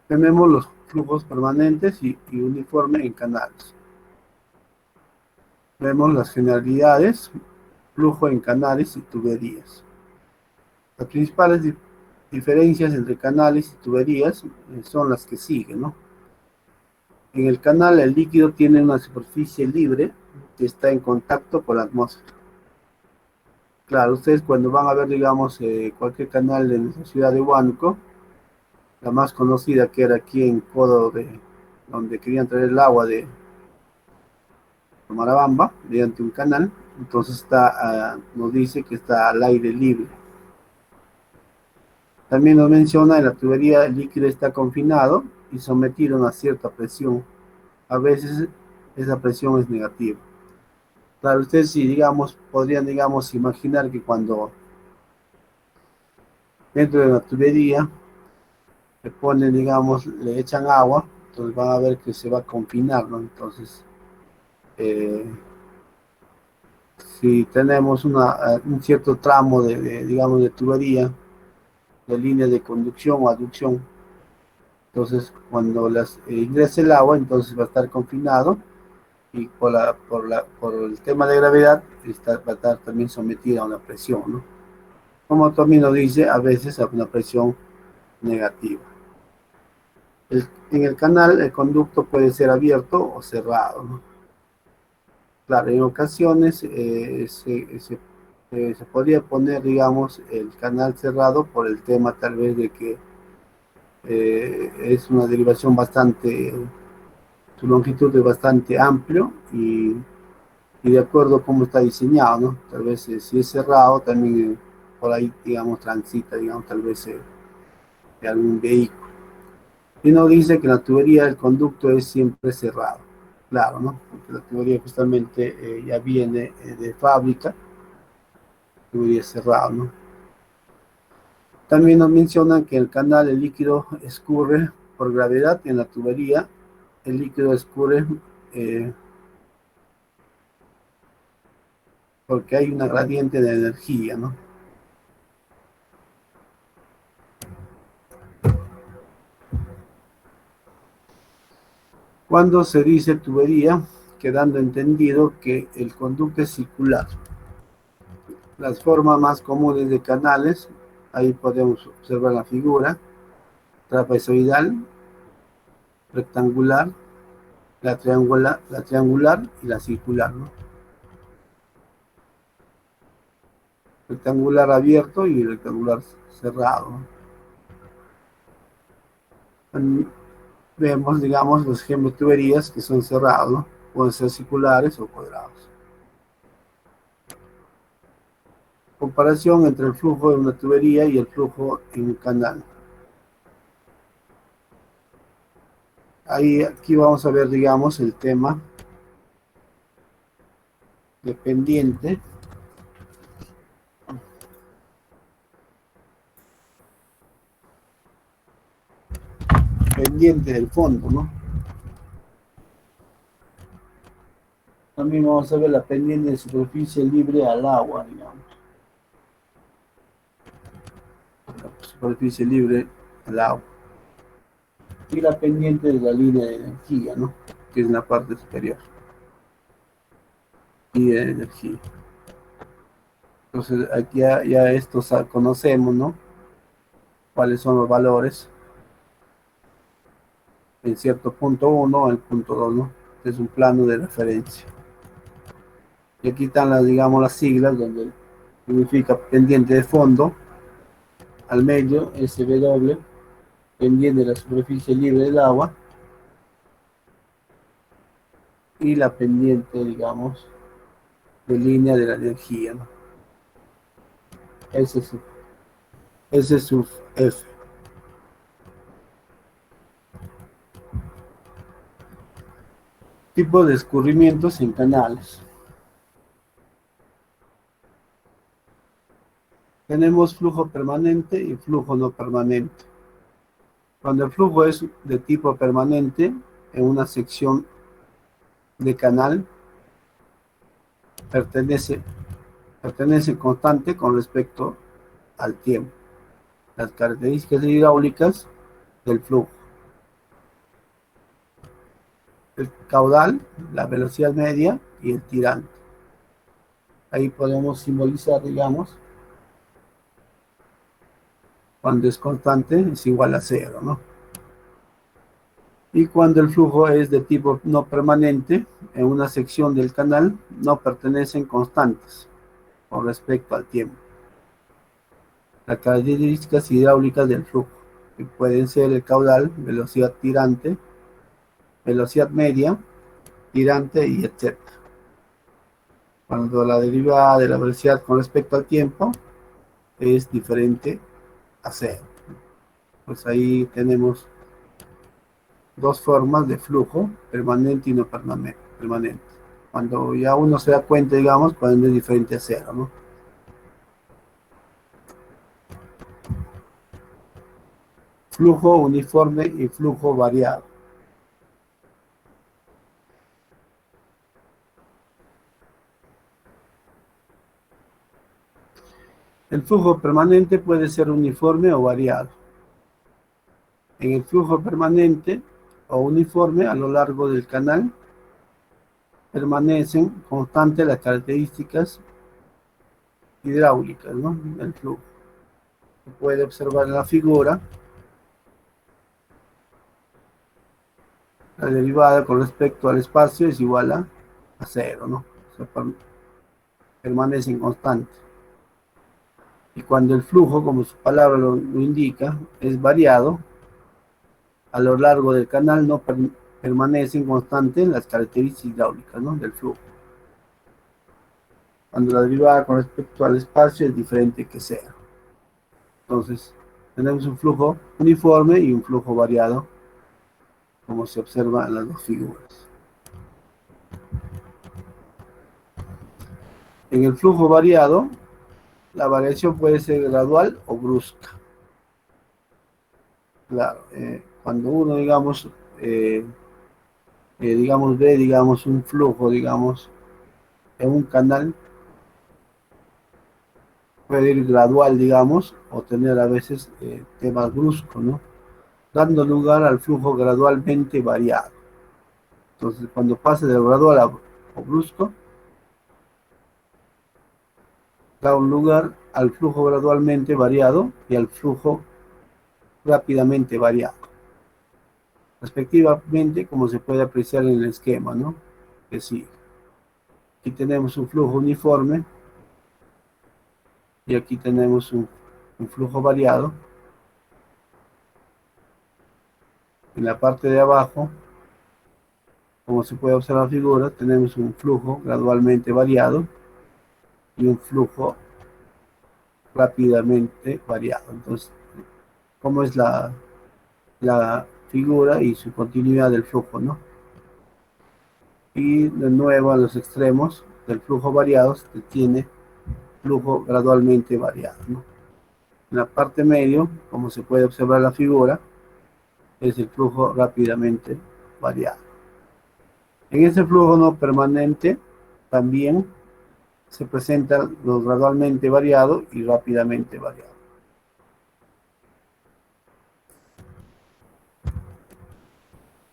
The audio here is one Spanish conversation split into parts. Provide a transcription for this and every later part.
Tenemos los flujos permanentes y uniforme en canales. Vemos las generalidades, flujo en canales y tuberías. Las principales diferencias entre canales y tuberías son las que siguen, ¿no? En el canal el líquido tiene una superficie libre que está en contacto con la atmósfera. Claro, ustedes cuando van a ver, digamos, cualquier canal en la ciudad de Huánuco, la más conocida que era aquí en Codo, donde querían traer el agua de Marabamba, mediante un canal, entonces nos dice que está al aire libre. También nos menciona en la tubería el líquido está confinado y sometido a una cierta presión. A veces esa presión es negativa. Claro, ustedes si digamos, podrían digamos imaginar que cuando dentro de la tubería le ponen digamos, le echan agua, entonces van a ver que se va a confinar, ¿no? Entonces, eh, si tenemos un cierto tramo digamos, de tubería, de línea de conducción o aducción, entonces cuando ingrese el agua, entonces va a estar confinado y por el tema de gravedad va a estar también sometida a una presión, ¿no? Como también lo dice, a veces a una presión negativa. En el canal el conducto puede ser abierto o cerrado, ¿no? Claro, en ocasiones se podría poner, digamos, el canal cerrado por el tema tal vez de que es una derivación bastante, su longitud es bastante amplio y de acuerdo a cómo está diseñado, ¿no? Tal vez si es cerrado, también por ahí, digamos, transita, digamos, tal vez de algún vehículo. Y no dice que la tubería del conducto es siempre cerrado. Claro, ¿no? Porque la tubería justamente ya viene de fábrica, tubería cerrada, ¿no? También nos mencionan que el canal, el líquido escurre por gravedad en la tubería, el líquido escurre eh, porque hay una gradiente de energía, ¿no? Cuando se dice tubería, quedando entendido que el conducto es circular. Las formas más comunes de canales, ahí podemos observar la figura, trapezoidal, rectangular, la triangular y la circular, ¿no? Rectangular abierto y rectangular cerrado, ¿no? Vemos, digamos, los ejemplos de tuberías que son cerrados, ¿no? Pueden ser circulares o cuadrados. Comparación entre el flujo de una tubería y el flujo en un canal. Aquí vamos a ver, digamos, el tema de pendiente del fondo, ¿no? También vamos a ver la pendiente de superficie libre al agua, digamos. La superficie libre al agua. Y la pendiente de la línea de energía, ¿no? Que es en la parte superior. Y de energía. Entonces, aquí ya estos conocemos, ¿no? Cuáles son los valores en cierto punto 1 o el punto 2, ¿no? Es un plano de referencia. Y aquí están las, digamos, las siglas donde significa pendiente de fondo, al medio, SW, pendiente de la superficie libre del agua, y la pendiente, digamos, de línea de la energía, ¿no? Ese es su, ese es su F. Tipo de escurrimientos en canales. Tenemos flujo permanente y flujo no permanente. Cuando el flujo es de tipo permanente, en una sección de canal, pertenece constante con respecto al tiempo. Las características hidráulicas del flujo. el caudal, la velocidad media y el tirante. Ahí podemos simbolizar, digamos, cuando es constante es igual a cero, ¿no? Y cuando el flujo es de tipo no permanente, en una sección del canal no pertenecen constantes con respecto al tiempo. Las características hidráulicas del flujo, que pueden ser el caudal, velocidad tirante, velocidad media, tirante y etc. Cuando la derivada de la velocidad con respecto al tiempo es diferente a cero. Pues ahí tenemos dos formas de flujo, permanente y no permanente. Cuando ya uno se da cuenta, digamos, cuando es diferente a cero, ¿no? Flujo uniforme y flujo variado. El flujo permanente puede ser uniforme o variado. En el flujo permanente o uniforme a lo largo del canal permanecen constantes las características hidráulicas, ¿no?, del flujo. Se puede observar en la figura la derivada con respecto al espacio es igual a cero, ¿no? O sea, permanecen constantes. Y cuando el flujo, como su palabra lo indica, es variado, a lo largo del canal no permanecen constantes las características hidráulicas, ¿no?, del flujo. Cuando la derivada con respecto al espacio es diferente que cero. Entonces, tenemos un flujo uniforme y un flujo variado, como se observa en las dos figuras. En el flujo variado, la variación puede ser gradual o brusca. Claro, cuando uno, digamos, ve, digamos, un flujo, digamos, en un canal, puede ir gradual, digamos, o tener a veces temas bruscos, ¿no?, dando lugar al flujo gradualmente variado. Entonces, cuando pase de gradual a brusco, da un lugar al flujo gradualmente variado y al flujo rápidamente variado, respectivamente, como se puede apreciar en el esquema, ¿no?, que sigue. Aquí tenemos un flujo uniforme y aquí tenemos un flujo variado. En la parte de abajo, como se puede observar en la figura, tenemos un flujo gradualmente variado y un flujo rápidamente variado. Entonces, ¿cómo es la figura y su continuidad del flujo, ¿no? Y de nuevo a los extremos del flujo variado se tiene flujo gradualmente variado, ¿no? En la parte medio, como se puede observar en la figura, es el flujo rápidamente variado. En ese flujo no permanente también se presentan los gradualmente variado y rápidamente variado.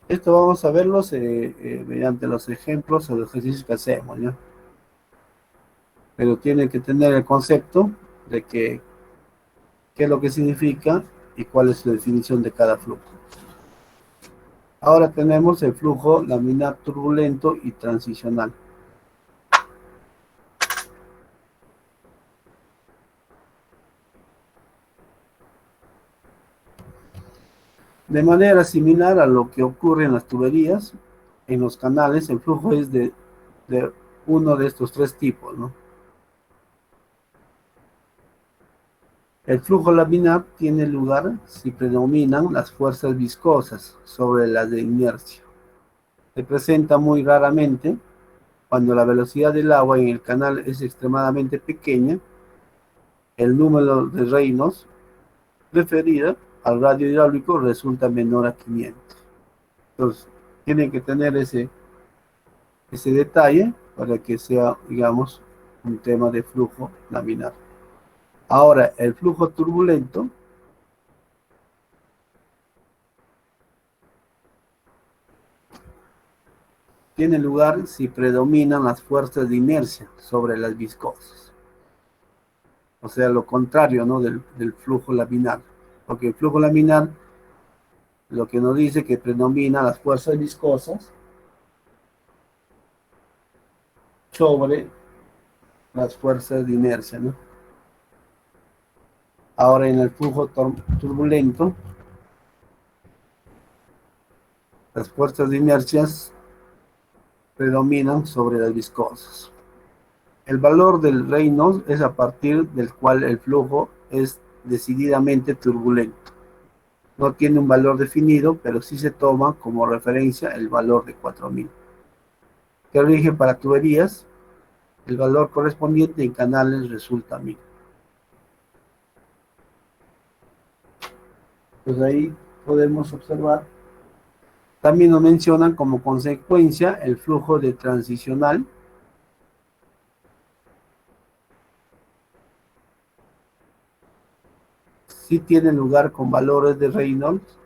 Esto vamos a verlos mediante los ejemplos o los ejercicios que hacemos, ¿ya? Pero tienen que tener el concepto de qué es lo que significa y cuál es la definición de cada flujo. Ahora tenemos el flujo laminar turbulento y transicional. De manera similar a lo que ocurre en las tuberías, en los canales, el flujo es de uno de estos tres tipos, ¿no? El flujo laminar tiene lugar si predominan las fuerzas viscosas sobre las de inercia. Se presenta muy raramente cuando la velocidad del agua en el canal es extremadamente pequeña. El número de Reynolds referido al radio hidráulico resulta menor a 500. Entonces, tienen que tener ese detalle para que sea, digamos, un tema de flujo laminar. Ahora, el flujo turbulento tiene lugar si predominan las fuerzas de inercia sobre las viscosas. O sea, lo contrario, ¿no? del flujo laminar. Porque el flujo laminar lo que nos dice que predomina las fuerzas viscosas sobre las fuerzas de inercia, ¿no? Ahora en el flujo turbulento, las fuerzas de inercia predominan sobre las viscosas. El valor del Reynolds es a partir del cual el flujo es decididamente turbulento. No tiene un valor definido, pero sí se toma como referencia el valor de 4000. Que rige para tuberías, el valor correspondiente en canales resulta 1000. Pues ahí podemos observar. También nos mencionan como consecuencia el flujo de transicional, sí tiene lugar con valores de Reynolds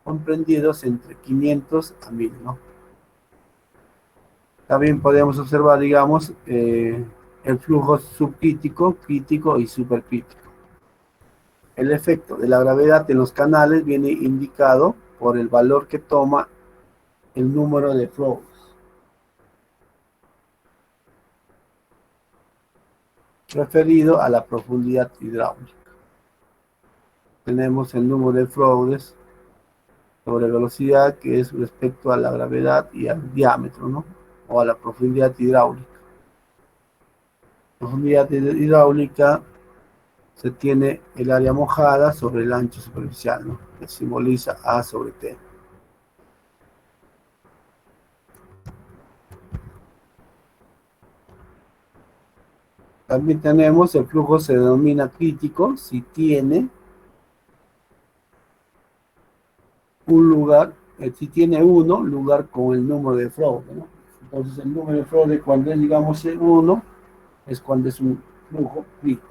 comprendidos entre 500 a 1000, ¿no? También podemos observar, digamos, el flujo subcrítico, crítico y supercrítico. El efecto de la gravedad en los canales viene indicado por el valor que toma el número de flows, referido a la profundidad hidráulica. Tenemos el número de flows sobre velocidad, que es respecto a la gravedad y al diámetro, ¿no? O a la profundidad hidráulica. Profundidad hidráulica se tiene el área mojada sobre el ancho superficial, ¿no? Que simboliza A sobre T. También tenemos el flujo se denomina crítico si tiene un lugar, si tiene uno, lugar con el número de flow, ¿no? Entonces el número de flow de cuando es, digamos, el 1 es cuando es un flujo crítico.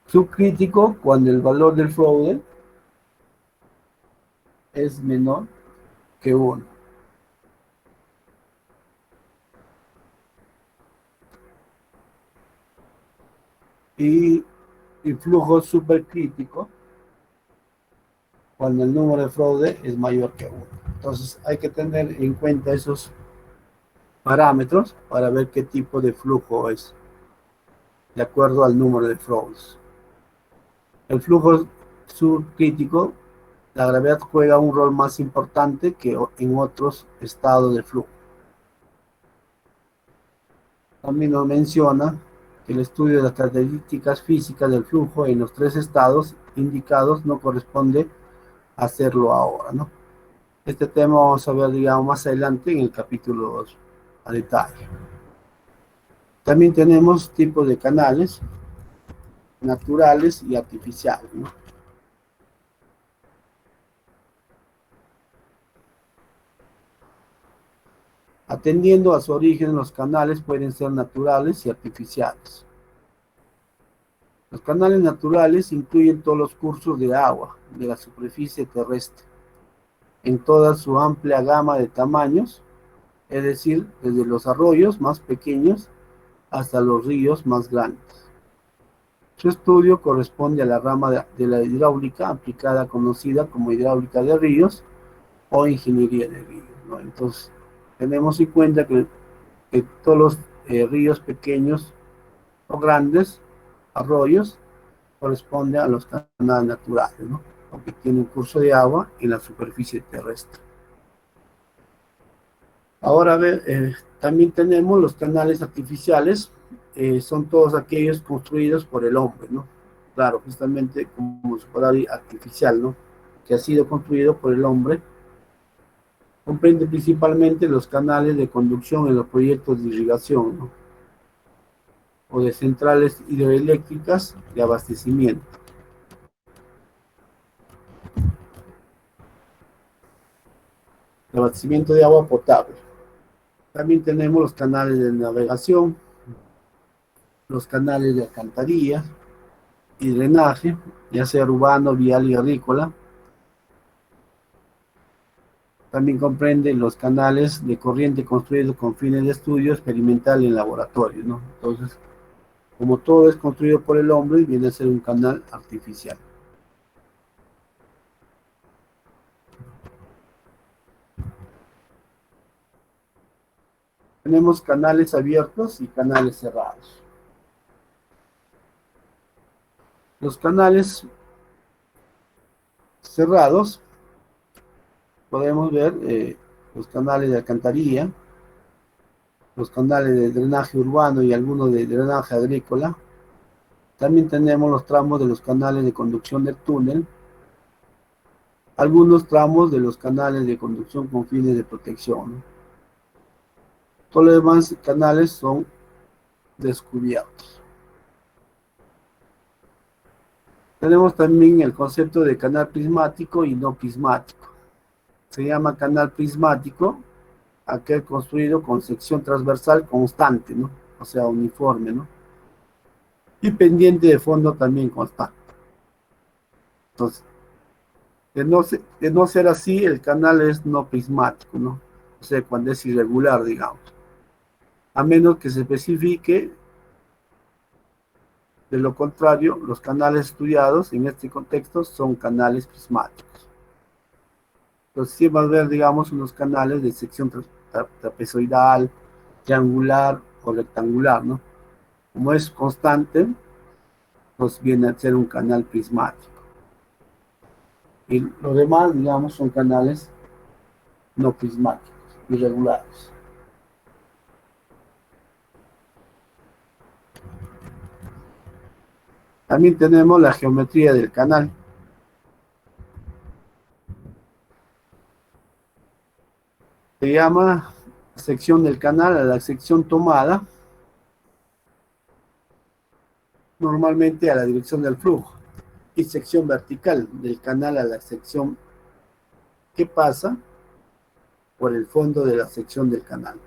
Subcrítico cuando el valor del flow es menor que 1. Y el flujo supercrítico cuando el número de fraude es mayor que 1. Entonces hay que tener en cuenta esos parámetros para ver qué tipo de flujo es, de acuerdo al número de fraudes. El flujo subcrítico, la gravedad juega un rol más importante que en otros estados de flujo. También nos menciona que el estudio de las características físicas del flujo en los 3 estados indicados no corresponde a hacerlo ahora, ¿no? Este tema vamos a ver, digamos, más adelante en el capítulo 2 a detalle. También tenemos tipos de canales naturales y artificiales, ¿no? Atendiendo a su origen, los canales pueden ser naturales y artificiales. Los canales naturales incluyen todos los cursos de agua de la superficie terrestre, en toda su amplia gama de tamaños, es decir, desde los arroyos más pequeños hasta los ríos más grandes. Su estudio corresponde a la rama de la hidráulica aplicada conocida como hidráulica de ríos o ingeniería de ríos, ¿no? Entonces, tenemos en cuenta que todos los ríos pequeños o grandes, arroyos, corresponden a los canales naturales, ¿no? Porque tienen curso de agua en la superficie terrestre. Ahora, a ver, también tenemos los canales artificiales, son todos aquellos construidos por el hombre, ¿no? Claro, justamente como su palabra artificial, ¿no? Que ha sido construido por el hombre. Comprende principalmente los canales de conducción en los proyectos de irrigación, ¿no? O de centrales hidroeléctricas de abastecimiento. De abastecimiento de agua potable. También tenemos los canales de navegación, los canales de alcantarilla y drenaje, ya sea urbano, vial y agrícola. También comprende los canales de corriente construidos con fines de estudio experimental en laboratorio, ¿no? Entonces, como todo es construido por el hombre, viene a ser un canal artificial. Tenemos canales abiertos y canales cerrados. Los canales cerrados, podemos ver los canales de alcantarilla, los canales de drenaje urbano y algunos de drenaje agrícola. También tenemos los tramos de los canales de conducción del túnel, algunos tramos de los canales de conducción con fines de protección, ¿no? Todos los demás canales son descubiertos. Tenemos también el concepto de canal prismático y no prismático. Se llama canal prismático aquel construido con sección transversal constante, ¿no? O sea, uniforme, ¿no? Y pendiente de fondo también constante. Entonces, de no ser así, el canal es no prismático, ¿no? O sea, cuando es irregular, digamos. A menos que se especifique, de lo contrario, los canales estudiados en este contexto son canales prismáticos. Entonces, sí va a ver, digamos, unos canales de sección trapezoidal, triangular o rectangular, ¿no? Como es constante, pues viene a ser un canal prismático. Y los demás, digamos, son canales no prismáticos, irregulares. También tenemos la geometría del canal. Se llama sección del canal a la sección tomada, normalmente a la dirección del flujo, y sección vertical del canal a la sección que pasa por el fondo de la sección del canal.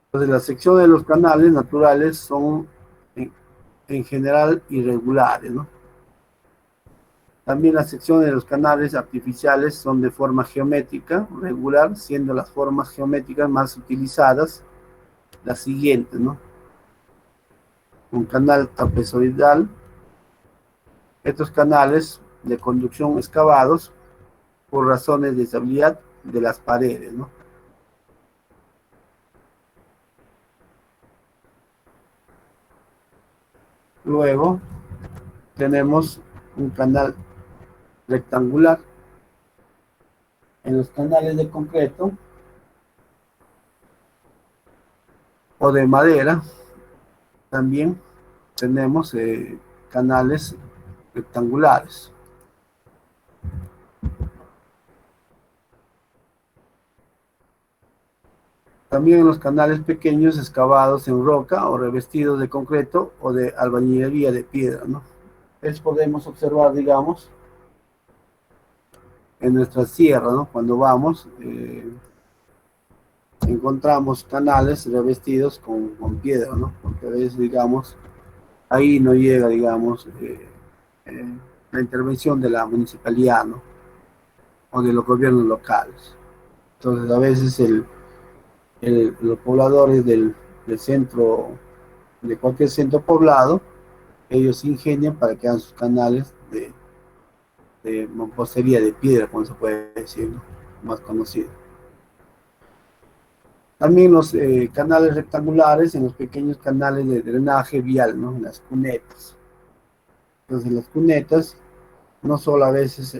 Entonces, las secciones de los canales naturales son en general irregulares, ¿no? También las secciones de los canales artificiales son de forma geométrica regular, siendo las formas geométricas más utilizadas las siguientes, ¿no? Un canal trapezoidal, estos canales de conducción excavados por razones de estabilidad de las paredes, ¿no? Luego tenemos un canal rectangular. En los canales de concreto o de madera también tenemos canales rectangulares. También en los canales pequeños excavados en roca o revestidos de concreto o de albañilería de piedra, ¿no? Es podemos observar, digamos, en nuestra sierra, ¿no? Cuando vamos, encontramos canales revestidos con piedra, ¿no? Porque a veces, digamos, ahí no llega, digamos, eh, la intervención de la municipalidad, ¿no? O de los gobiernos locales. Entonces, a veces los pobladores del centro, de cualquier centro poblado, ellos se ingenian para que hagan sus canales de mampostería de piedra, como se puede decir, ¿no? Más conocido. También los canales rectangulares en los pequeños canales de drenaje vial, ¿no? En las cunetas. Entonces, las cunetas no solo a veces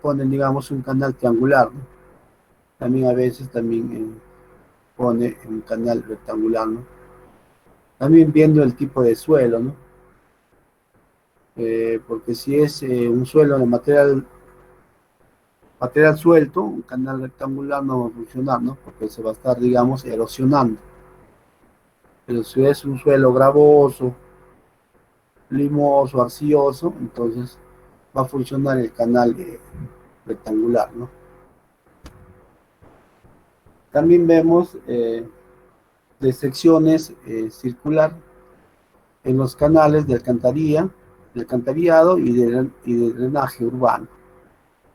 ponen, digamos, un canal triangular, ¿no? También a veces también pone un canal rectangular, ¿no? También viendo el tipo de suelo, ¿no? Porque si es un suelo de material suelto, un canal rectangular no va a funcionar, ¿no? Porque se va a estar, digamos, erosionando. Pero si es un suelo gravoso, limoso, arcilloso, entonces va a funcionar el canal rectangular, ¿no? También vemos de secciones circular en los canales de alcantarilla, de alcantarillado y de drenaje urbano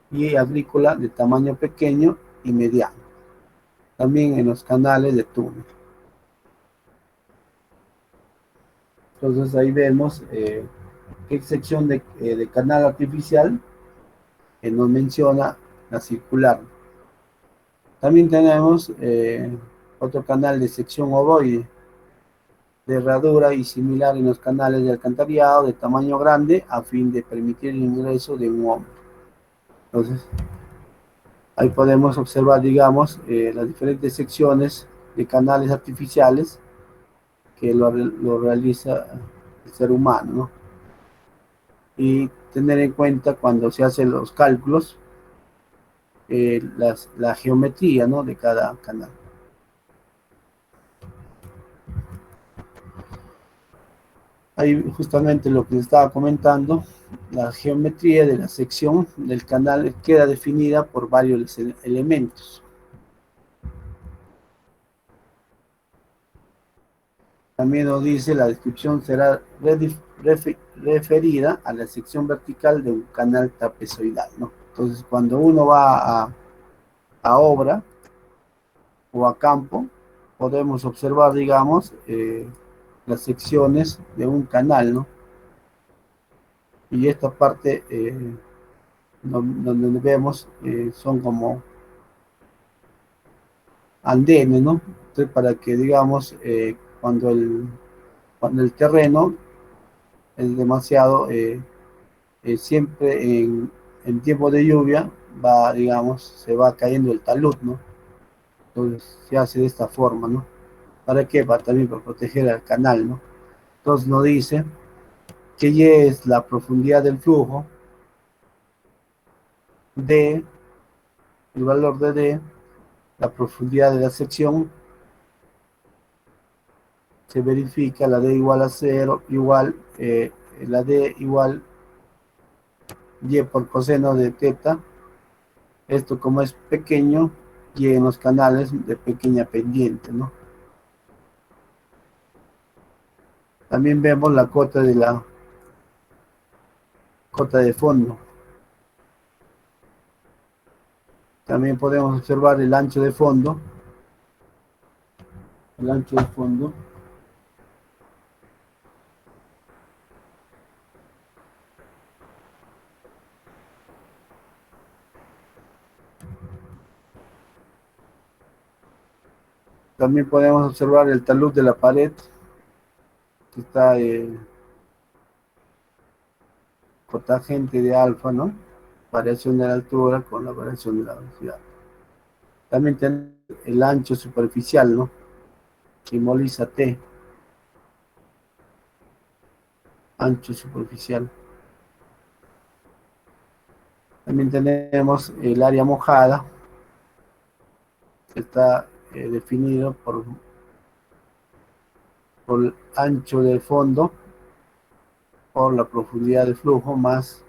y agrícola de tamaño pequeño y mediano. También en los canales de túnel. Entonces ahí vemos qué sección de canal artificial nos menciona la circular. También tenemos otro canal de sección ovoide, de herradura y similar en los canales de alcantarillado de tamaño grande a fin de permitir el ingreso de un hombre. Entonces, ahí podemos observar, digamos, las diferentes secciones de canales artificiales que lo realiza el ser humano, ¿no? Y tener en cuenta cuando se hacen los cálculos, la geometría, ¿no?, de cada canal. Ahí justamente lo que les estaba comentando, la geometría de la sección del canal queda definida por varios elementos. También nos dice la descripción será referida a la sección vertical de un canal trapezoidal, ¿no? Entonces, cuando uno va a obra o a campo, podemos observar, digamos, las secciones de un canal, ¿no? Y esta parte donde vemos son como andenes, ¿no? Entonces, para que, digamos, cuando el terreno es demasiado, siempre en tiempo de lluvia va, digamos, se va cayendo el talud, ¿no? Entonces se hace de esta forma, ¿no? ¿Para qué? También para proteger al canal, ¿no? Entonces nos dice que Y es la profundidad del flujo, D, el valor de D, la profundidad de la sección, se verifica la D igual a 0, igual, la D igual Y por coseno de teta. Esto como es pequeño, Y en los canales de pequeña pendiente, ¿no? También vemos la cota de fondo. También podemos observar el ancho de fondo. El ancho de fondo. También podemos observar el talud de la pared, que está cotangente de alfa, ¿no? Variación de la altura con la variación de la velocidad. También tenemos el ancho superficial, ¿no? Simboliza T. Ancho superficial. También tenemos el área mojada, que está definido por el ancho del fondo, por la profundidad de flujo, más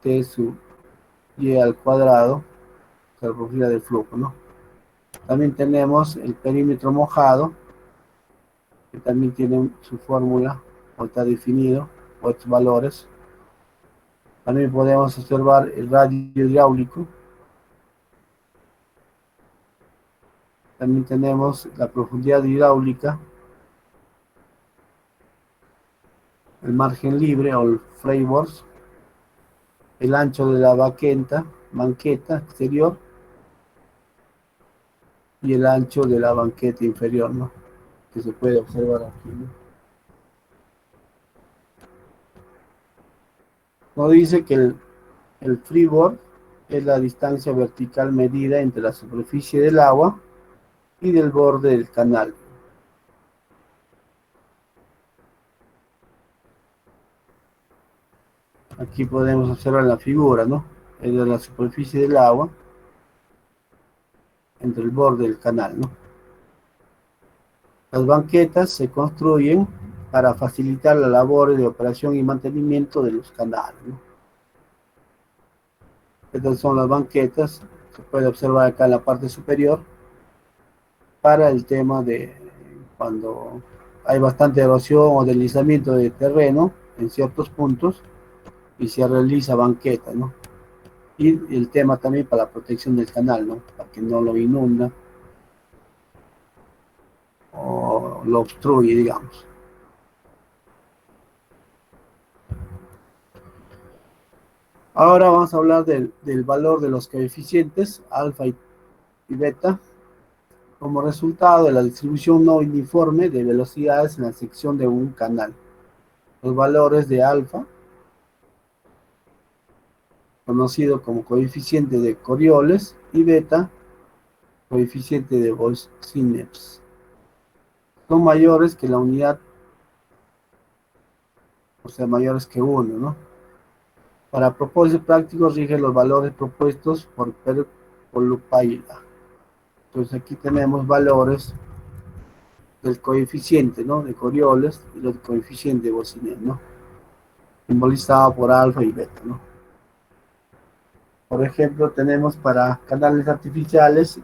T sub Y al cuadrado, que es la profundidad del flujo, ¿no? También tenemos el perímetro mojado, que también tiene su fórmula, o está definido, otros valores. También podemos observar el radio hidráulico. También tenemos la profundidad hidráulica, el margen libre o el freeboard, el ancho de la banqueta exterior y el ancho de la banqueta inferior, ¿no?, que se puede observar aquí, ¿no? Nos dice que el freeboard es la distancia vertical medida entre la superficie del agua y del borde del canal. Aquí podemos observar la figura, ¿no? Es de la superficie del agua entre el borde del canal, ¿no? Las banquetas se construyen para facilitar la labor de operación y mantenimiento de los canales, ¿no? Estas son las banquetas, se puede observar acá en la parte superior. para el tema de cuando hay bastante erosión o deslizamiento de terreno en ciertos puntos y se realiza banqueta, ¿no? Y el tema también para la protección del canal, ¿no? Para que no lo inunda o lo obstruye, digamos. Ahora vamos a hablar del valor de los coeficientes alfa y beta como resultado de la distribución no uniforme de velocidades en la sección de un canal. Los valores de alfa, conocido como coeficiente de Coriolis, y beta, coeficiente de Bose-Einstein, son mayores que la unidad, o sea, mayores que 1, ¿no? Para propósitos prácticos rige los valores propuestos por Perlupaila. Entonces aquí tenemos valores del coeficiente, ¿no? De Coriolis y los coeficientes de Bose-Einstein, ¿no? Simbolizado por alfa y beta, ¿no? Por ejemplo, tenemos para canales artificiales,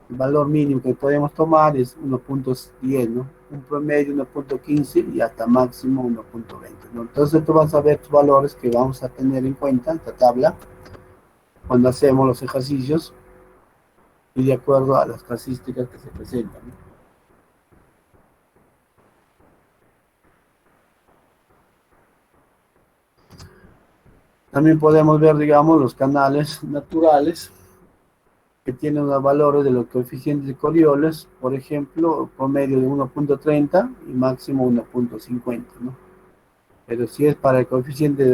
el valor mínimo que podemos tomar es 1.10, ¿no? Un promedio 1.15 y hasta máximo 1.20, ¿no? Entonces tú vas a ver tus valores que vamos a tener en cuenta en esta tabla cuando hacemos los ejercicios y de acuerdo a las casísticas que se presentan, ¿no? También podemos ver, digamos, los canales naturales que tienen los valores de los coeficientes de Coriolis, por ejemplo, promedio de 1.30 y máximo 1.50, ¿no? Pero si es para el coeficiente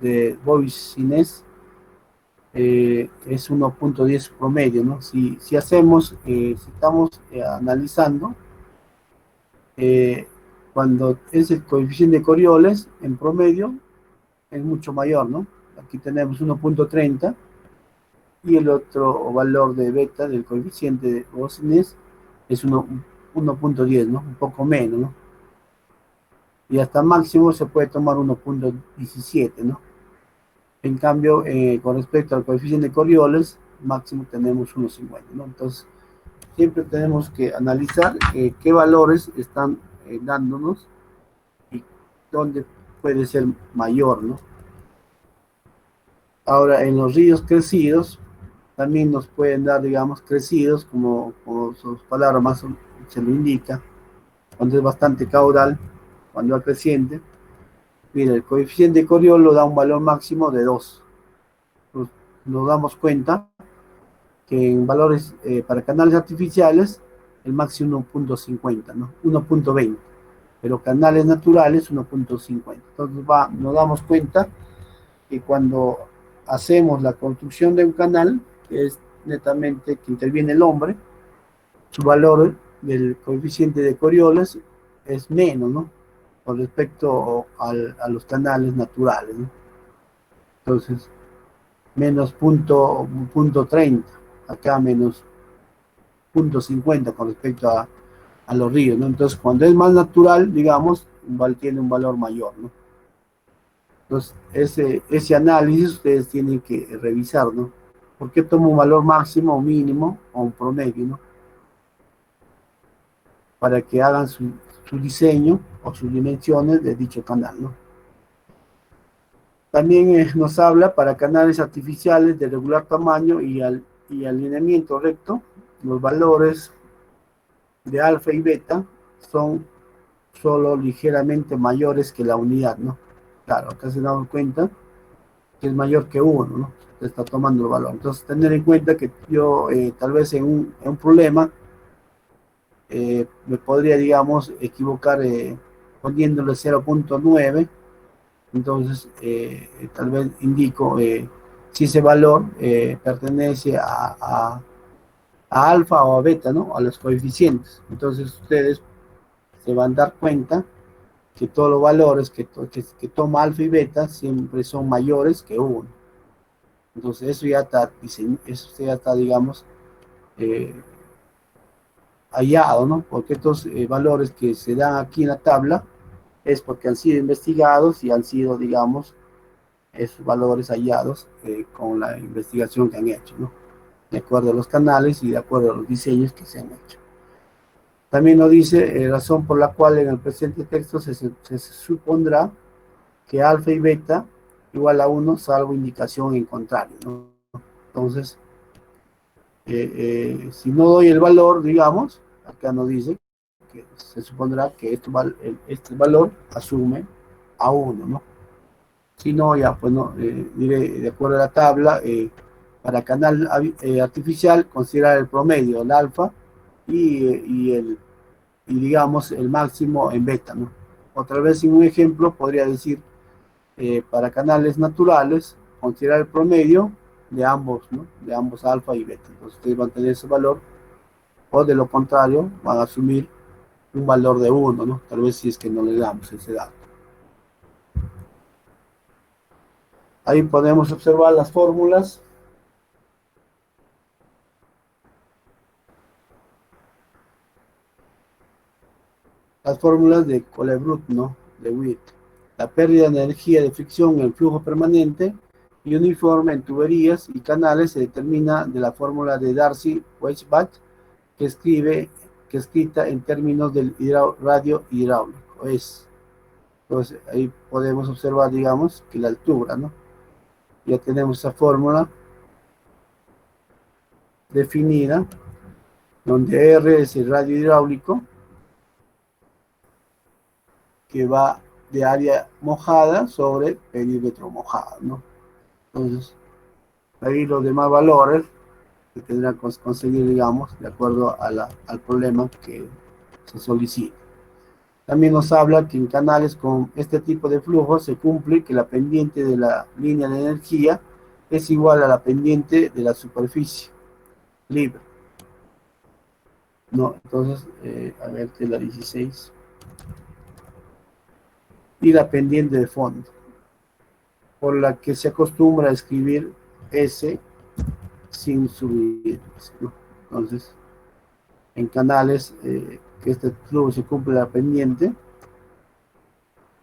de Boissines, es 1.10 promedio, ¿no? Si hacemos, si estamos analizando, eh, cuando es el coeficiente de Coriolis, en promedio, es mucho mayor, ¿no? Aquí tenemos 1.30 y el otro valor de beta del coeficiente de Boissines es 1.10, ¿no? Un poco menos, ¿no? Y hasta máximo se puede tomar 1.17, ¿no? En cambio, con respecto al coeficiente de Coriolis, máximo tenemos 1.50, ¿no? Entonces, siempre tenemos que analizar qué valores están dándonos y dónde puede ser mayor, ¿no? Ahora, en los ríos crecidos, también nos pueden dar, digamos, crecidos, como sus palabras más se lo indica, cuando es bastante caudal, cuando va creciente. Mira, el coeficiente de Coriolis da un valor máximo de 2. Nos damos cuenta que en valores para canales artificiales el máximo 1.50, ¿no? 1.20, pero canales naturales 1.50. Entonces nos damos cuenta que cuando hacemos la construcción de un canal, que es netamente que interviene el hombre, su valor del coeficiente de Coriolis es menos, ¿no? Con respecto a los canales naturales, ¿no? Entonces, menos punto 30, acá menos 0.50 con respecto a los ríos, ¿no? Entonces, cuando es más natural, digamos, tiene un valor mayor, ¿no? Entonces, ese análisis ustedes tienen que revisar, ¿no? ¿Por qué tomo un valor máximo o mínimo o un promedio, ¿no? Para que hagan su diseño o sus dimensiones de dicho canal, ¿no? También nos habla para canales artificiales de regular tamaño y alineamiento recto, los valores de alfa y beta son solo ligeramente mayores que la unidad, ¿no? Claro, acá se dan cuenta que es mayor que 1, ¿no? Se está tomando el valor. Entonces, tener en cuenta que yo tal vez en un problema me podría, digamos, equivocar poniéndole 0.9, entonces tal vez indico si ese valor pertenece a alfa o a beta, ¿no? A los coeficientes. Entonces, ustedes se van a dar cuenta que todos los valores que toma alfa y beta siempre son mayores que 1. Entonces eso ya está, digamos, eh, hallado, ¿no? Porque estos valores que se dan aquí en la tabla es porque han sido investigados y han sido, digamos, esos valores hallados con la investigación que han hecho, ¿no? De acuerdo a los canales y de acuerdo a los diseños que se han hecho. También nos dice razón por la cual en el presente texto se supondrá que alfa y beta igual a 1 salvo indicación en contrario, ¿no? Entonces, si no doy el valor, digamos, acá nos dice que se supondrá que este valor asume a 1, ¿no? Si no, ya, pues no, diré, de acuerdo a la tabla, para canal artificial, considerar el promedio, el alfa, y digamos el máximo en beta, ¿no? Otra vez, en un ejemplo, podría decir, para canales naturales, considerar el promedio de ambos, ¿no? De ambos alfa y beta. Entonces, ustedes van a tener ese valor, o de lo contrario, van a asumir un valor de 1, ¿no? Tal vez si es que no le damos ese dato. Ahí podemos observar las fórmulas. Las fórmulas de Colebrook, ¿no? De Witt. La pérdida de energía de fricción en flujo permanente y uniforme en tuberías y canales se determina de la fórmula de Darcy-Weisbach, que escrita en términos del radio hidráulico. Entonces ahí podemos observar, digamos, que la altura, ¿no? Ya tenemos esa fórmula definida, donde R es el radio hidráulico, que va de área mojada sobre perímetro mojado, ¿no? Entonces, ahí los demás valores que tendrán que conseguir, digamos, de acuerdo al problema que se solicita. También nos habla que en canales con este tipo de flujo se cumple que la pendiente de la línea de energía es igual a la pendiente de la superficie libre, ¿no? Entonces, a ver, de la 16. Y la pendiente de fondo, por la que se acostumbra a escribir S sin subir, ¿no? Entonces, en canales que este flujo se cumple la pendiente,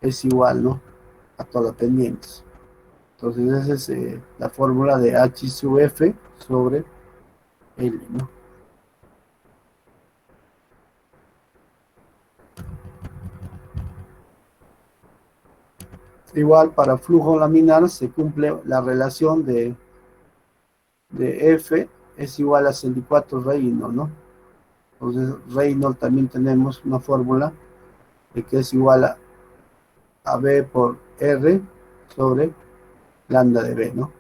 es igual, ¿no? A todas las pendientes. Entonces, esa es la fórmula de H sub F sobre L, ¿no? Igual, para flujo laminar se cumple la relación de F es igual a 64 Reynolds, ¿no? Entonces, Reynolds también tenemos una fórmula de que es igual a B por R sobre lambda de B, ¿no?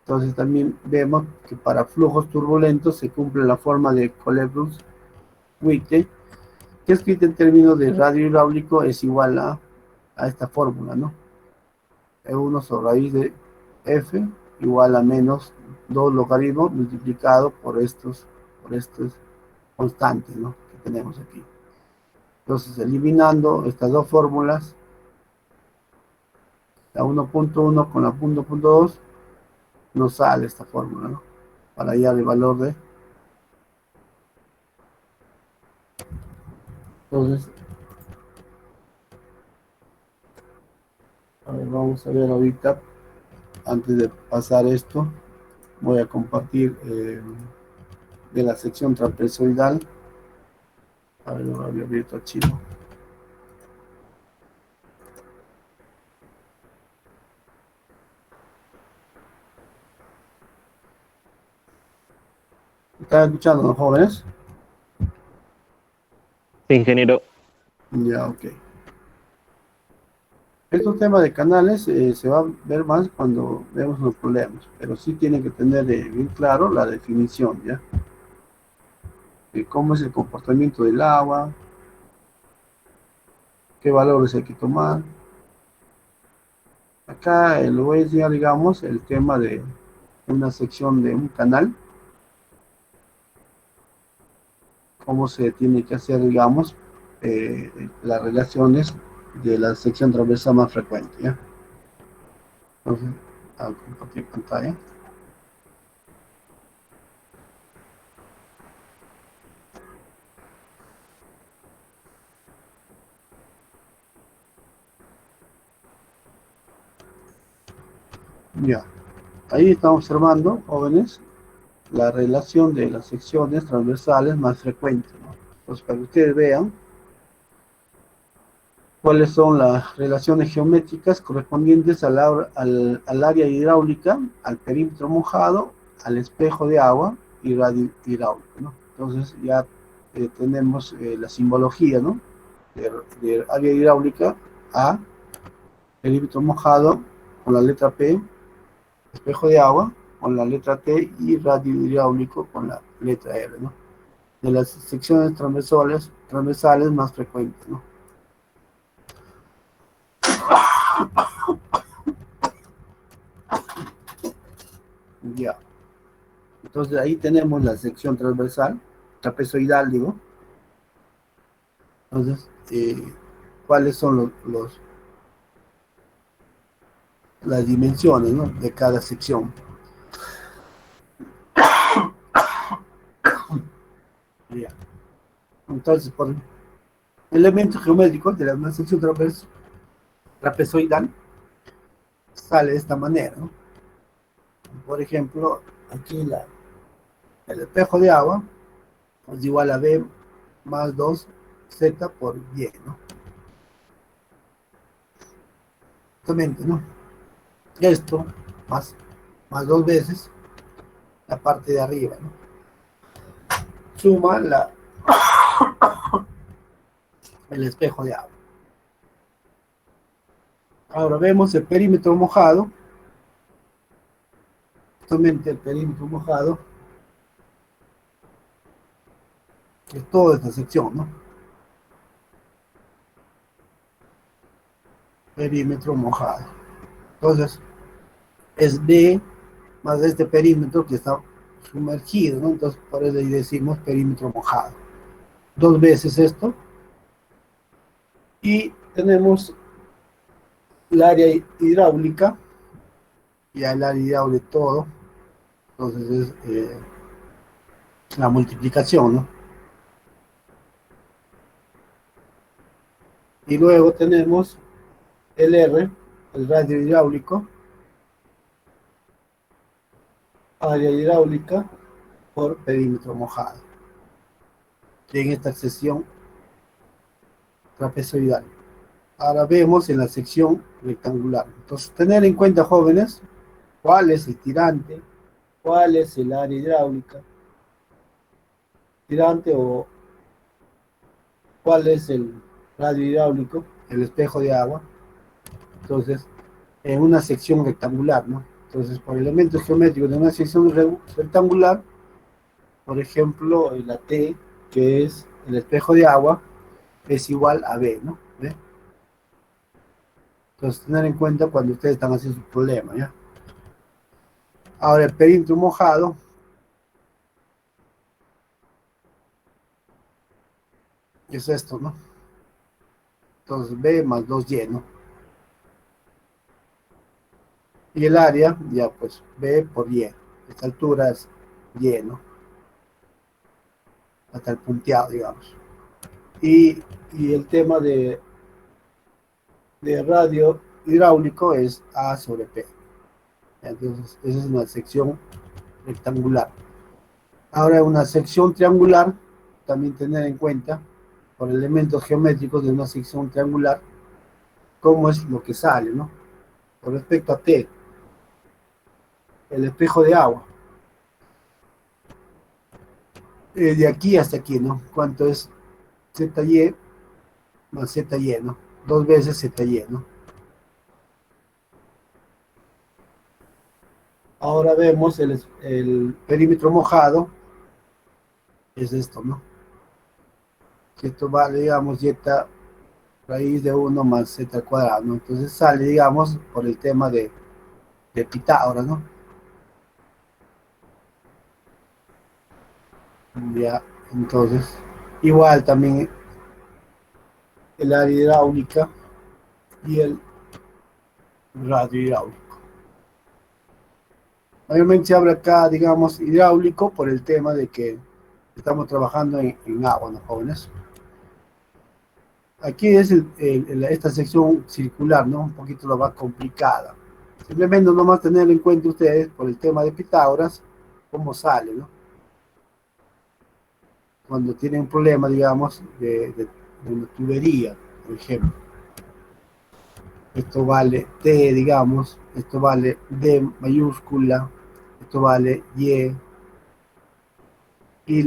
Entonces también vemos que para flujos turbulentos se cumple la forma de Colebrook-Whitley, que escrita en términos de radio hidráulico es igual a esta fórmula, ¿no? E1 sobre raíz de F igual a menos 2 logaritmos multiplicado por estos constantes, ¿no? Que tenemos aquí. Entonces, eliminando estas dos fórmulas, la 1.1 con la 1.2, nos sale esta fórmula, ¿no? Para hallar el valor de. Entonces, a ver, vamos a ver ahorita, antes de pasar esto, voy a compartir de la sección trapezoidal. A ver, lo había abierto archivo. ¿Están escuchando, los jóvenes? Sí, ingeniero. Ya, ok. Estos temas de canales se va a ver más cuando vemos los problemas, pero sí tienen que tener bien claro la definición, ¿ya? De cómo es el comportamiento del agua, qué valores hay que tomar. Acá lo voy a enseñar, digamos, el tema de una sección de un canal, cómo se tiene que hacer, digamos, las relaciones de la sección transversal más frecuente, ¿ya? Entonces, a compartir pantalla. Ya, ahí estamos observando, jóvenes, la relación de las secciones transversales más frecuentes, ¿no? Pues para que ustedes vean cuáles son las relaciones geométricas correspondientes al área hidráulica, al perímetro mojado, al espejo de agua y radio hidráulico, ¿no? Entonces ya tenemos la simbología, ¿no? De área hidráulica a perímetro mojado con la letra P, espejo de agua con la letra T y radio hidráulico con la letra R, ¿no? De las secciones transversales más frecuentes, ¿no? Ya. Entonces ahí tenemos la sección transversal, trapezoidal, digo. Entonces, ¿cuáles son las dimensiones, ¿no? De cada sección? Ya. Entonces, por elementos geométricos de la sección trapezoidal sale de esta manera, ¿no? Por ejemplo, aquí el espejo de agua es igual a B más 2Z por Y, ¿no? Justamente, ¿no? Esto más dos veces la parte de arriba, ¿no? Suma el espejo de agua. Ahora vemos el perímetro mojado. Justamente el perímetro mojado es toda esta sección, ¿no? Perímetro mojado. Entonces, es B más este perímetro que está sumergido, ¿no? Entonces, por eso ahí decimos perímetro mojado. Dos veces esto. Y tenemos el área hidráulica, ya el área hidráulica todo. Entonces, es la multiplicación, ¿no? Y luego tenemos el R, el radio hidráulico, área hidráulica por perímetro mojado. Y en esta sección trapezoidal. Ahora vemos en la sección rectangular. Entonces, tener en cuenta, jóvenes, cuál es el tirante, cuál es el área hidráulica, tirante o cuál es el radio hidráulico, el espejo de agua. Entonces, en una sección rectangular, ¿no? Entonces, por elementos geométricos de una sección rectangular, por ejemplo, la T, que es el espejo de agua, es igual a B, ¿no? ¿Ve? Entonces, tener en cuenta cuando ustedes están haciendo su problema, ¿ya? Ahora, el perímetro mojado es esto, ¿no? Entonces, B más 2Y, ¿no? Y el área, ya pues, B por Y. Esta altura es Y, ¿no? Hasta el punteado, digamos. Y el tema de radio hidráulico es A sobre P. Entonces, esa es una sección rectangular. Ahora, una sección triangular, también tener en cuenta, por elementos geométricos de una sección triangular, cómo es lo que sale, ¿no? Con respecto a T, el espejo de agua. De aquí hasta aquí, ¿no? ¿Cuánto es ZY más ZY, ¿no? Dos veces ZY, ¿no? Ahora vemos el perímetro mojado, es esto, ¿no? Que esto vale, digamos, y raíz de 1 más z cuadrado, ¿no? Entonces sale, digamos, por el tema de Pitágoras, ¿no? Ya, entonces, igual también el área hidráulica y el radio hidráulico. Obviamente se habla acá, digamos, hidráulico por el tema de que estamos trabajando en agua, ¿no, jóvenes? Aquí es esta sección circular, ¿no? Un poquito lo más complicada. Simplemente nomás tener en cuenta ustedes, por el tema de Pitágoras, cómo sale, ¿no? Cuando tiene un problema, digamos, de una tubería, por ejemplo. Esto vale T, digamos, esto vale D mayúscula, esto vale y y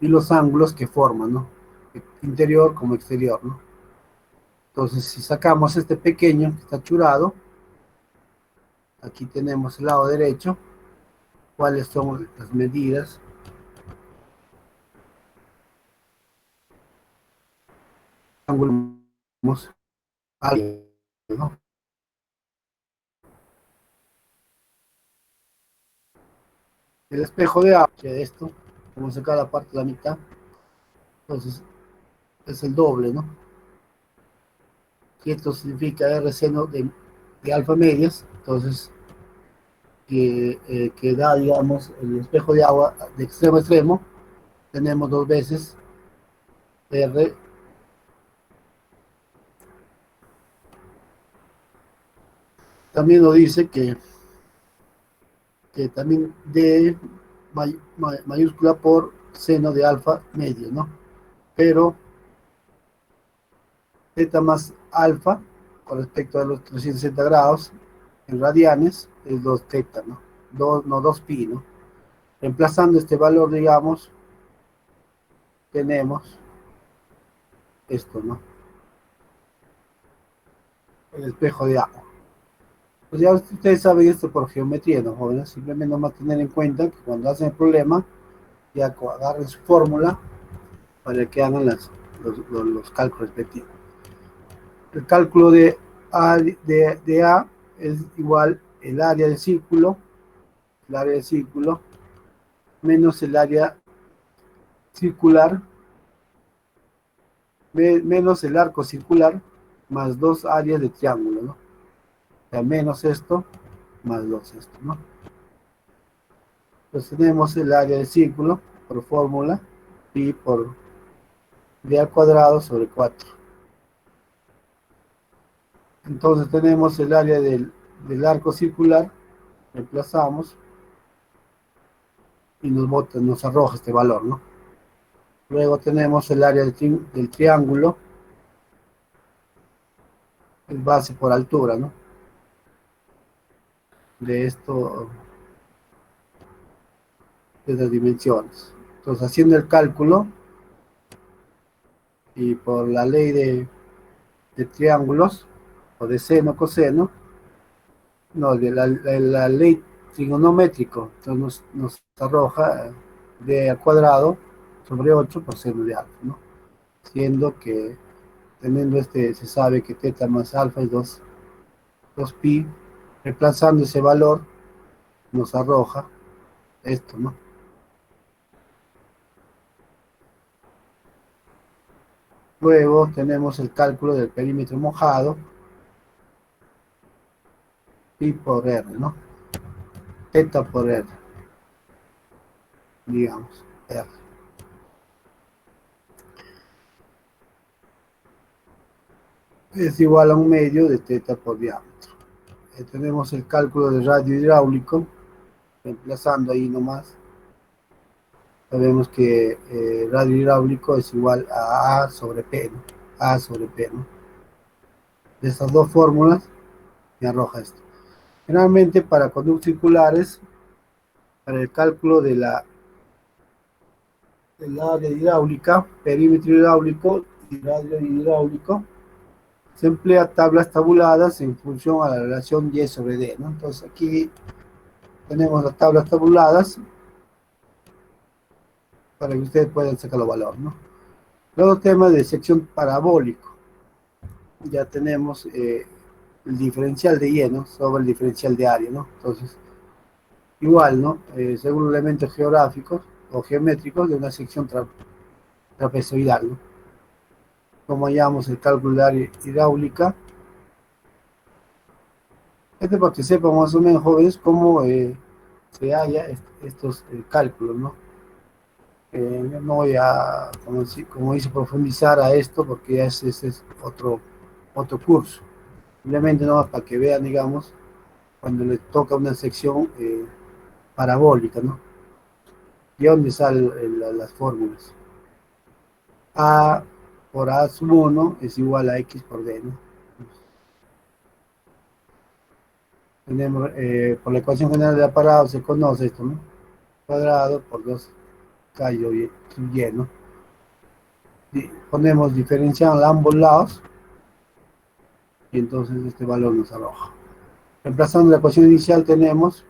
los ángulos que forman, ¿no? Interior como exterior, ¿no? Entonces, si sacamos este pequeño que está churado, aquí tenemos el lado derecho, cuáles son las medidas. Ángulos, ¿no? El espejo de agua, que esto, como sacar la parte de la mitad, entonces es el doble, ¿no? Y esto significa R seno de alfa medias, entonces que da, digamos, el espejo de agua de extremo a extremo, tenemos dos veces R. También nos dice que también D mayúscula por seno de alfa medio, ¿no? Pero teta más alfa con respecto a los 360 grados en radianes es 2 teta, ¿no? 2, no 2 pi, ¿no? Reemplazando este valor, digamos, tenemos esto, ¿no? El espejo de agua. Pues ya ustedes saben esto por geometría, ¿no, jóvenes? Simplemente nomás tener en cuenta que cuando hacen el problema, ya agarren su fórmula para que hagan los cálculos respectivos. El cálculo de A es igual el área del círculo, menos el área circular, menos el arco circular, más dos áreas de triángulo, ¿no? O sea, menos esto, más dos esto, ¿no? Entonces tenemos el área del círculo por fórmula, pi por d al cuadrado sobre 4. Entonces tenemos el área del arco circular, reemplazamos y nos arroja este valor, ¿no? Luego tenemos el área del triángulo, el base por altura, ¿no? De esto, de las dimensiones. Entonces, haciendo el cálculo y por la ley de triángulos, o de seno, coseno, no, de la ley trigonométrico, entonces nos arroja d al cuadrado sobre 8 por seno de alfa, ¿no? Siendo que teniendo se sabe que teta más alfa es 2 pi, reemplazando ese valor nos arroja esto, ¿no? Luego tenemos el cálculo del perímetro mojado, pi por r, ¿no? Teta por r, digamos, r. Es igual a un medio de teta por diámetro. Tenemos el cálculo del radio hidráulico, reemplazando ahí nomás. Sabemos que radio hidráulico es igual a A sobre P, ¿no? A sobre P, ¿no? De estas dos fórmulas me arroja esto. Generalmente para conductos circulares, para el cálculo del área hidráulica, perímetro hidráulico y radio hidráulico, se emplea tablas tabuladas en función a la relación Y sobre D, ¿no? Entonces aquí tenemos las tablas tabuladas para que ustedes puedan sacar los valores, ¿no? Luego tema de sección parabólico. Ya tenemos el diferencial de Y, ¿no? Sobre el diferencial de área, ¿no? Entonces, igual, ¿no? Según elementos geográficos o geométricos de una sección trapezoidal, ¿no? Como llamamos el cálculo de área hidráulica. Para que sepan más o menos, jóvenes, cómo se halla estos cálculos, ¿no? No voy a, como dice, profundizar a esto porque ese es otro curso. Simplemente no para que vean, digamos, cuando le toca una sección parabólica, ¿no? ¿Y dónde salen las fórmulas? A por A sub 1 es igual a X por B, ¿no? Tenemos, por la ecuación general del aparato se conoce esto, ¿no? Cuadrado por 2K y ¿no? Y ponemos diferencial a ambos lados y entonces este valor nos arroja. Reemplazando la ecuación inicial tenemos,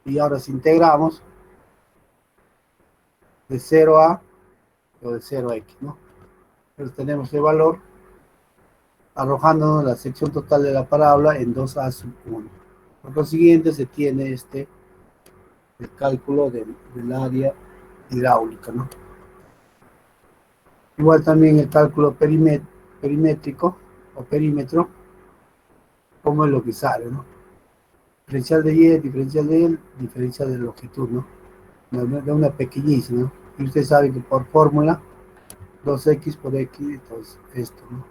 y ahora si integramos de 0 a o de 0 a x, ¿no? Entonces tenemos el valor arrojándonos la sección total de la parábola en 2a sub 1. Por consiguiente se tiene el cálculo del área hidráulica, ¿no? Igual también el cálculo perimétrico o perímetro, como es lo que sale, ¿no? Diferencial de y, diferencial de y, diferencial de longitud, ¿no? De una pequeñísima, ¿no? Y usted sabe que por fórmula 2x por x, entonces esto, ¿no?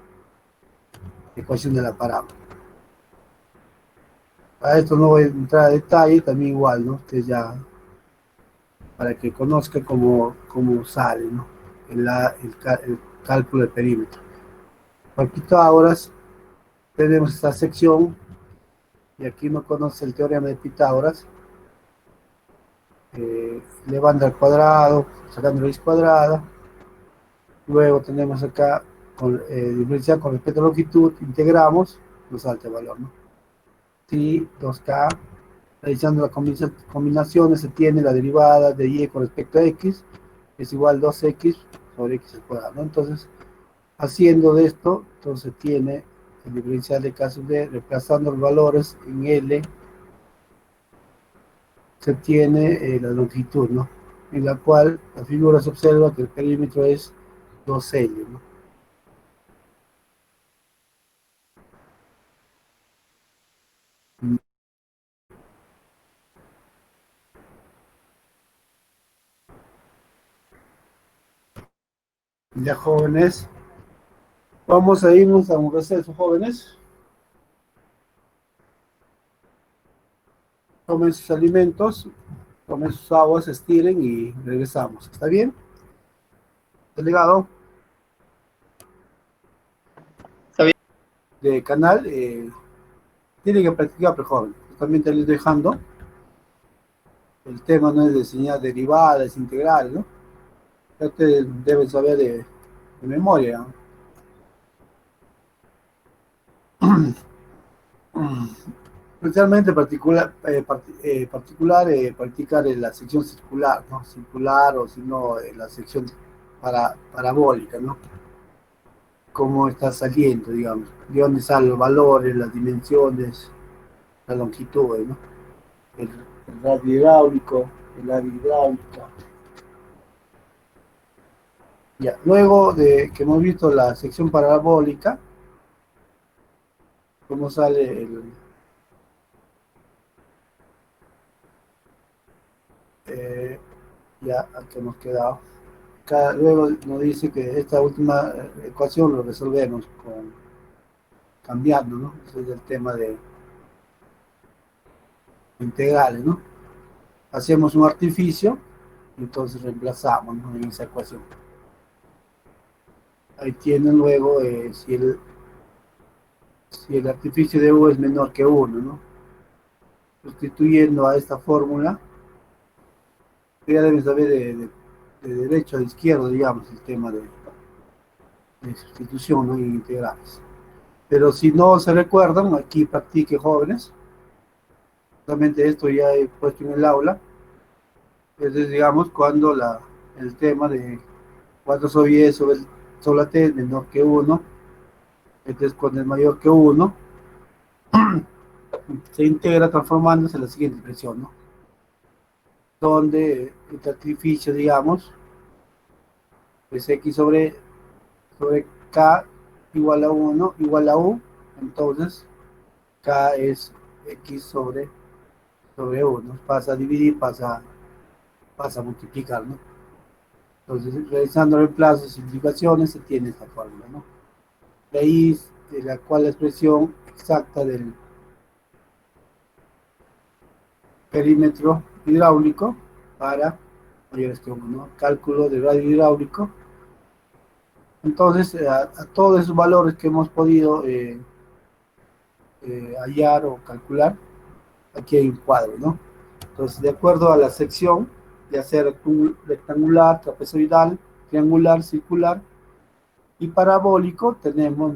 Ecuación de la parábola. Para esto no voy a entrar a detalle, también igual, ¿no? Usted ya, para que conozca cómo sale, ¿no? El cálculo de perímetro. Por Pitágoras tenemos esta sección, y aquí no conoce el teorema de Pitágoras, elevando al cuadrado, sacando raíz cuadrada. Luego tenemos acá diferencial con respecto a longitud, integramos, nos salta el valor, ¿no? Si 2K, realizando las combinaciones, se tiene la derivada de y con respecto a x, es igual a 2x sobre x al cuadrado, ¿no? Entonces, haciendo de esto, entonces tiene el diferencial de casos de, reemplazando los valores en L, se tiene la longitud, ¿no? En la cual la figura se observa que el perímetro es 2L, ¿no? Ya jóvenes, vamos a irnos a un receso, jóvenes. Tomen sus alimentos, tomen sus aguas, estiren y regresamos. ¿Está bien? Delegado Está bien. de canal, tiene que practicar, pero joven. También te estoy dejando. El tema no es de enseñar derivadas, integrales, ¿no? Ya ustedes deben saber de memoria, ¿no? Especialmente practicar en la sección circular, ¿no? Circular o si no, en la sección parabólica, ¿no? Cómo está saliendo, digamos, de dónde salen los valores, las dimensiones, la longitud, ¿no? El radio hidráulico, el área hidráulica. Ya, luego de que hemos visto la sección parabólica, cómo sale eh, ya aquí hemos quedado. Luego nos dice que esta última ecuación lo resolvemos cambiando, ¿no? Ese es el tema de integrales, ¿no? Hacemos un artificio y entonces reemplazamos, ¿no? En esa ecuación. Ahí tienen luego si el artificio de U es menor que 1, ¿no? Sustituyendo a esta fórmula, ya deben saber de derecho a izquierda, digamos, el tema de sustitución, ¿no? En integrales. Pero si no se recuerdan, aquí practique jóvenes, solamente esto ya he puesto en el aula, es digamos cuando el tema de 4 sobre 10 sobre la t es menor que 1, entonces cuando es mayor que 1, se integra transformándose en la siguiente expresión, ¿no? Donde el sacrificio, digamos, es x sobre k igual a 1 igual a u, entonces k es x sobre 1, pasa a dividir, pasa a multiplicar, ¿no? Entonces, realizando reemplazos y simplificaciones, se tiene esta fórmula, ¿no? De ahí de la cual la expresión exacta perímetro hidráulico para ¿no? Cálculo de radio hidráulico. Entonces, a todos esos valores que hemos podido hallar o calcular, aquí hay un cuadro, ¿no? Entonces, de acuerdo a la sección, ya sea rectangular, trapezoidal, triangular, circular y parabólico, tenemos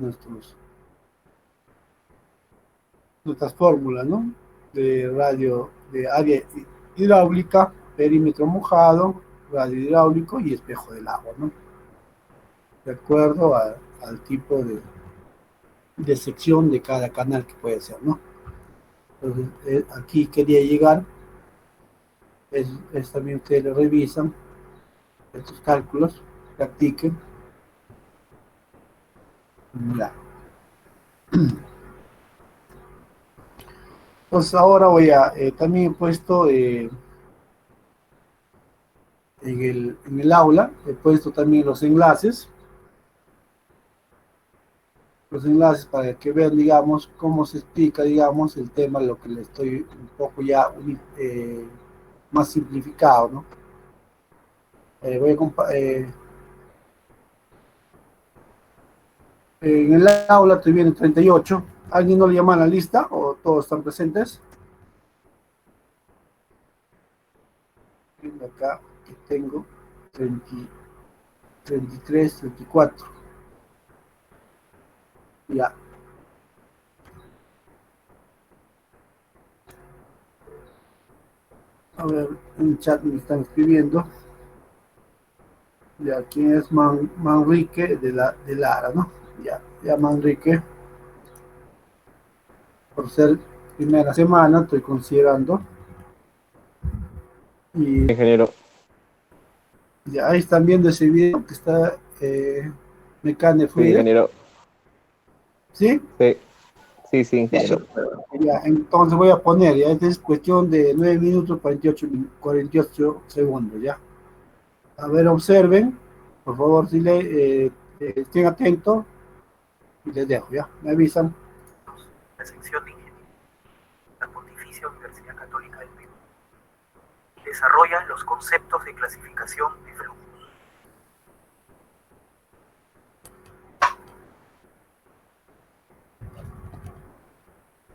nuestras fórmulas, ¿no? De radio, de área hidráulica, perímetro mojado, radio hidráulico y espejo del agua, ¿no? De acuerdo al tipo de sección de cada canal que puede ser, ¿no? Entonces, aquí quería llegar, también ustedes lo revisan, estos cálculos, practiquen. Ya. Entonces ahora también he puesto en el aula, he puesto también los enlaces para que vean, digamos, cómo se explica, digamos, el tema, lo que le estoy un poco ya más simplificado, ¿no? En el aula estoy viendo 38. ¿Alguien no le llama a la lista o todos están presentes? Acá que tengo 30, 33, 34. Ya. A ver, en el chat me están escribiendo. Ya, ¿quién es Manrique de Lara, no? Ya Manrique, por ser primera semana, estoy considerando. Y Ingeniero. ya ahí están viendo ese video que está Mecane Sí, Fluide. ingeniero. ¿Sí? Sí, ingeniero. Ya, entonces voy a poner, ya es cuestión de 9 minutos 48 segundos, ya. A ver, observen, por favor, si estén atentos y les dejo, ya, me avisan. La sección de Ingeniería de la Pontificia Universidad Católica del Perú desarrolla los conceptos de clasificación de flujos.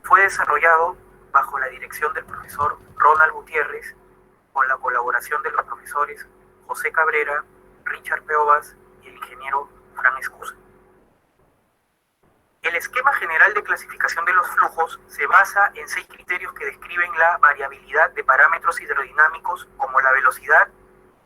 Fue desarrollado bajo la dirección del profesor Ronald Gutiérrez, con la colaboración de los profesores José Cabrera, Richard Peovas y el ingeniero Fran Escusa. El esquema general de clasificación de los flujos se basa en 6 criterios que describen la variabilidad de parámetros hidrodinámicos como la velocidad,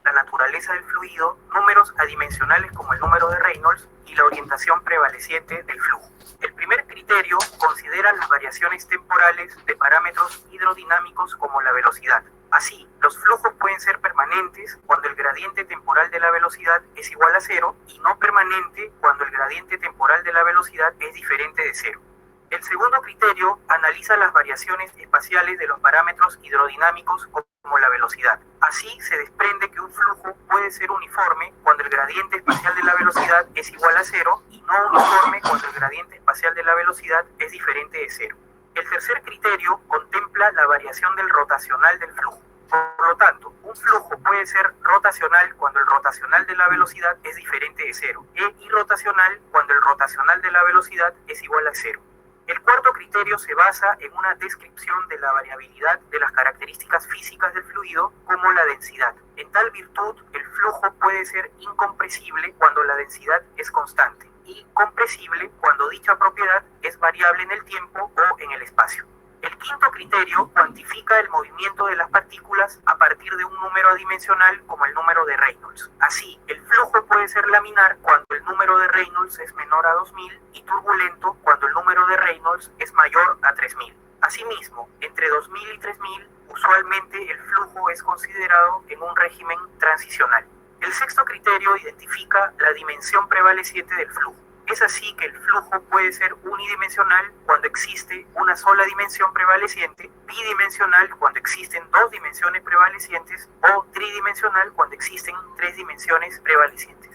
la naturaleza del fluido, números adimensionales como el número de Reynolds y la orientación prevaleciente del flujo. El primer criterio considera las variaciones temporales de parámetros hidrodinámicos como la velocidad. Así, los flujos pueden ser permanentes cuando el gradiente temporal de la velocidad es igual a 0 y no permanente cuando el gradiente temporal de la velocidad es diferente de 0. El segundo criterio analiza las variaciones espaciales de los parámetros hidrodinámicos como la velocidad. Así se desprende que un flujo puede ser uniforme cuando el gradiente espacial de la velocidad es igual a 0 y no uniforme cuando el gradiente espacial de la velocidad es diferente de 0. El tercer criterio contempla la variación del rotacional del flujo. Por lo tanto, un flujo puede ser rotacional cuando el rotacional de la velocidad es diferente de 0 e irrotacional cuando el rotacional de la velocidad es igual a 0. El cuarto criterio se basa en una descripción de la variabilidad de las características físicas del fluido, como la densidad. En tal virtud, el flujo puede ser incompresible cuando la densidad es constante y compresible cuando dicha propiedad es variable en el tiempo o en el espacio. El quinto criterio cuantifica el movimiento de las partículas a partir de un número adimensional como el número de Reynolds. Así, el flujo puede ser laminar cuando el número de Reynolds es menor a 2000 y turbulento cuando el número de Reynolds es mayor a 3000. Asimismo, entre 2000 y 3000, usualmente el flujo es considerado en un régimen transicional. El sexto criterio identifica la dimensión prevaleciente del flujo. Es así que el flujo puede ser unidimensional cuando existe una sola dimensión prevaleciente, bidimensional cuando existen 2 dimensiones prevalecientes o tridimensional cuando existen 3 dimensiones prevalecientes.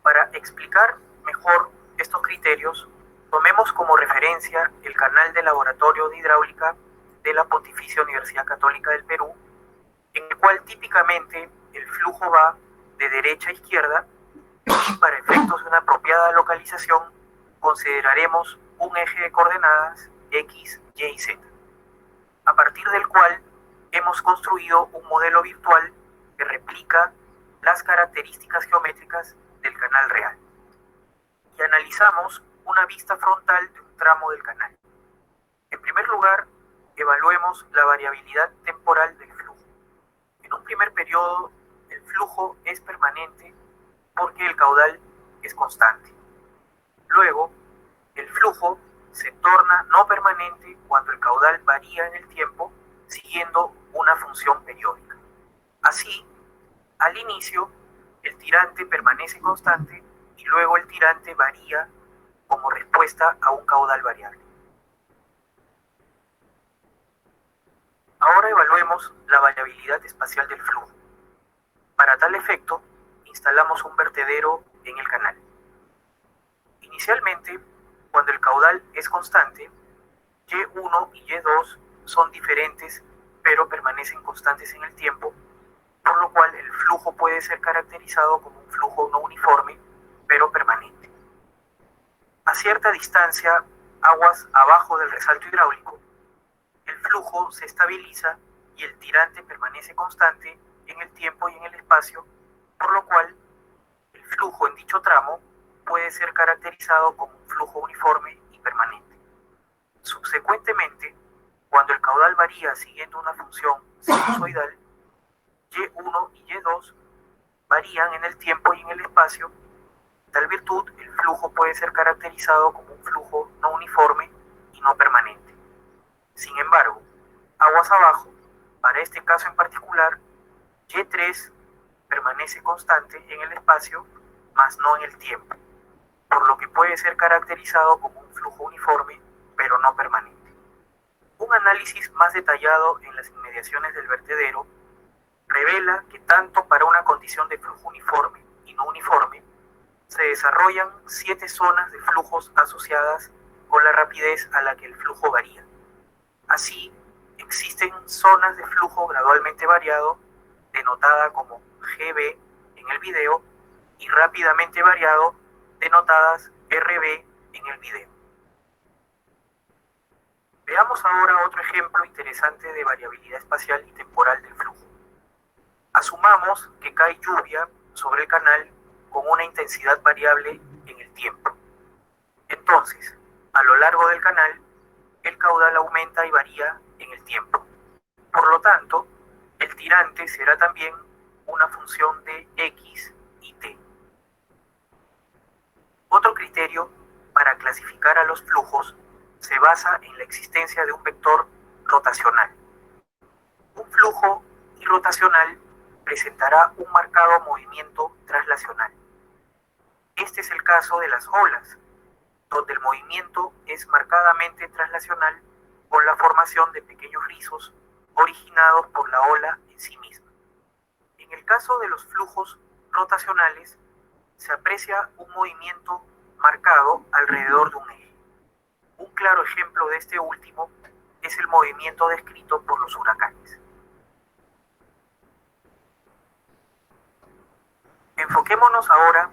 Para explicar mejor estos criterios, Tomemos como referencia el canal de laboratorio de hidráulica de la Pontificia Universidad Católica del Perú, en el cual típicamente el flujo va de derecha a izquierda y para efectos de una apropiada localización consideraremos un eje de coordenadas X, Y y Z, a partir del cual hemos construido un modelo virtual que replica las características geométricas del canal real. Y analizamos una vista frontal de un tramo del canal. En primer lugar, evaluemos la variabilidad temporal del flujo. En un primer periodo, el flujo es permanente porque el caudal es constante. Luego, el flujo se torna no permanente cuando el caudal varía en el tiempo siguiendo una función periódica. Así, al inicio, el tirante permanece constante y luego el tirante varía como respuesta a un caudal variable. Ahora evaluemos la variabilidad espacial del flujo. Para tal efecto, instalamos un vertedero en el canal. Inicialmente, cuando el caudal es constante, Y1 y Y2 son diferentes, pero permanecen constantes en el tiempo, por lo cual el flujo puede ser caracterizado como un flujo no uniforme, pero permanente. A cierta distancia, aguas abajo del resalto hidráulico, el flujo se estabiliza y el tirante permanece constante en el tiempo y en el espacio, por lo cual el flujo en dicho tramo puede ser caracterizado como un flujo uniforme y permanente. Subsecuentemente, cuando el caudal varía siguiendo una función sinusoidal, Y1 y Y2 varían en el tiempo y en el espacio. En tal virtud, el flujo puede ser caracterizado como un flujo no uniforme y no permanente. Sin embargo, aguas abajo, para este caso en particular, Y3 permanece constante en el espacio, mas no en el tiempo, por lo que puede ser caracterizado como un flujo uniforme, pero no permanente. Un análisis más detallado en las inmediaciones del vertedero revela que tanto para una condición de flujo uniforme y no uniforme, se desarrollan 7 zonas de flujos asociadas con la rapidez a la que el flujo varía. Así, existen zonas de flujo gradualmente variado, denotada como GB en el video, y rápidamente variado, denotadas RB en el video. Veamos ahora otro ejemplo interesante de variabilidad espacial y temporal del flujo. Asumamos que cae lluvia sobre el canal con una intensidad variable en el tiempo. Entonces, a lo largo del canal, el caudal aumenta y varía en el tiempo. Por lo tanto, el tirante será también una función de X y T. Otro criterio para clasificar a los flujos se basa en la existencia de un vector rotacional. Un flujo irrotacional presentará un marcado movimiento traslacional. Este es el caso de las olas, donde el movimiento es marcadamente traslacional con la formación de pequeños rizos originados por la ola en sí misma. En el caso de los flujos rotacionales, se aprecia un movimiento marcado alrededor de un eje. Un claro ejemplo de este último es el movimiento descrito por los huracanes. Enfoquémonos ahora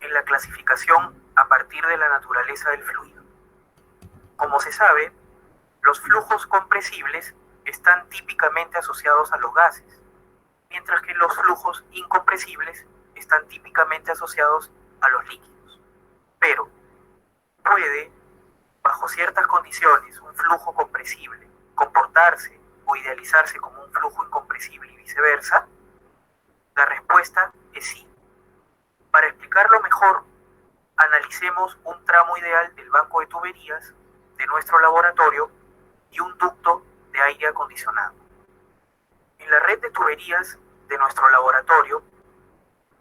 en la clasificación a partir de la naturaleza del fluido. Como se sabe, los flujos compresibles están típicamente asociados a los gases, mientras que los flujos incompresibles están típicamente asociados a los líquidos. Pero puede, bajo ciertas condiciones, un flujo compresible comportarse o idealizarse como un flujo incompresible y viceversa. La respuesta es sí. Para explicarlo mejor, analicemos un tramo ideal del banco de tuberías de nuestro laboratorio y un ducto de aire acondicionado. En la red de tuberías de nuestro laboratorio,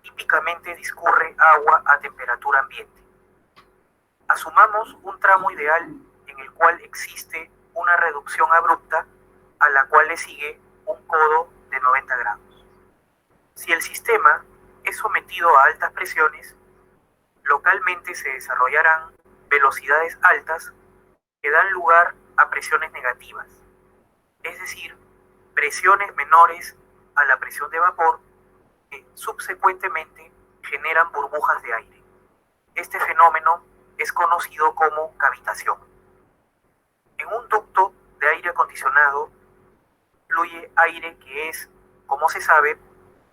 típicamente discurre agua a temperatura ambiente. Asumamos un tramo ideal en el cual existe una reducción abrupta a la cual le sigue un codo de 90 grados. Si el sistema es sometido a altas presiones, localmente se desarrollarán velocidades altas que dan lugar a presiones negativas, es decir, presiones menores a la presión de vapor que subsecuentemente generan burbujas de aire. Este fenómeno es conocido como cavitación. En un ducto de aire acondicionado fluye aire que es, como se sabe,